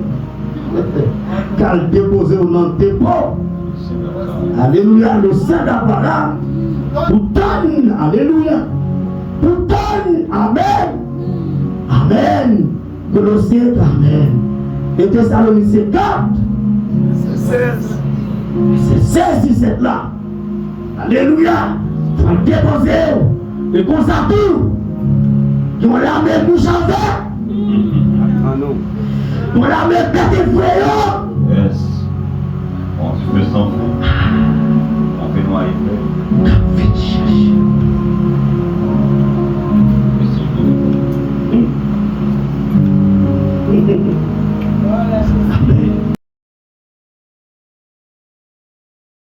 Qu'elle dépose au nom de dépôt. Alléluia, le Saint d'Abraham. Pourtant, alléluia. Pourtant, amen. Amen. Colossiens, amen. Et Thessaloniciens 4. C'est 16-17 là. Alléluia. Il faut déposer. Et qu'on s'attend. Ils ont l'armée bouche en verre.
Ah non.
On l'a mis pété frère.
Yes. On se fait sans fou.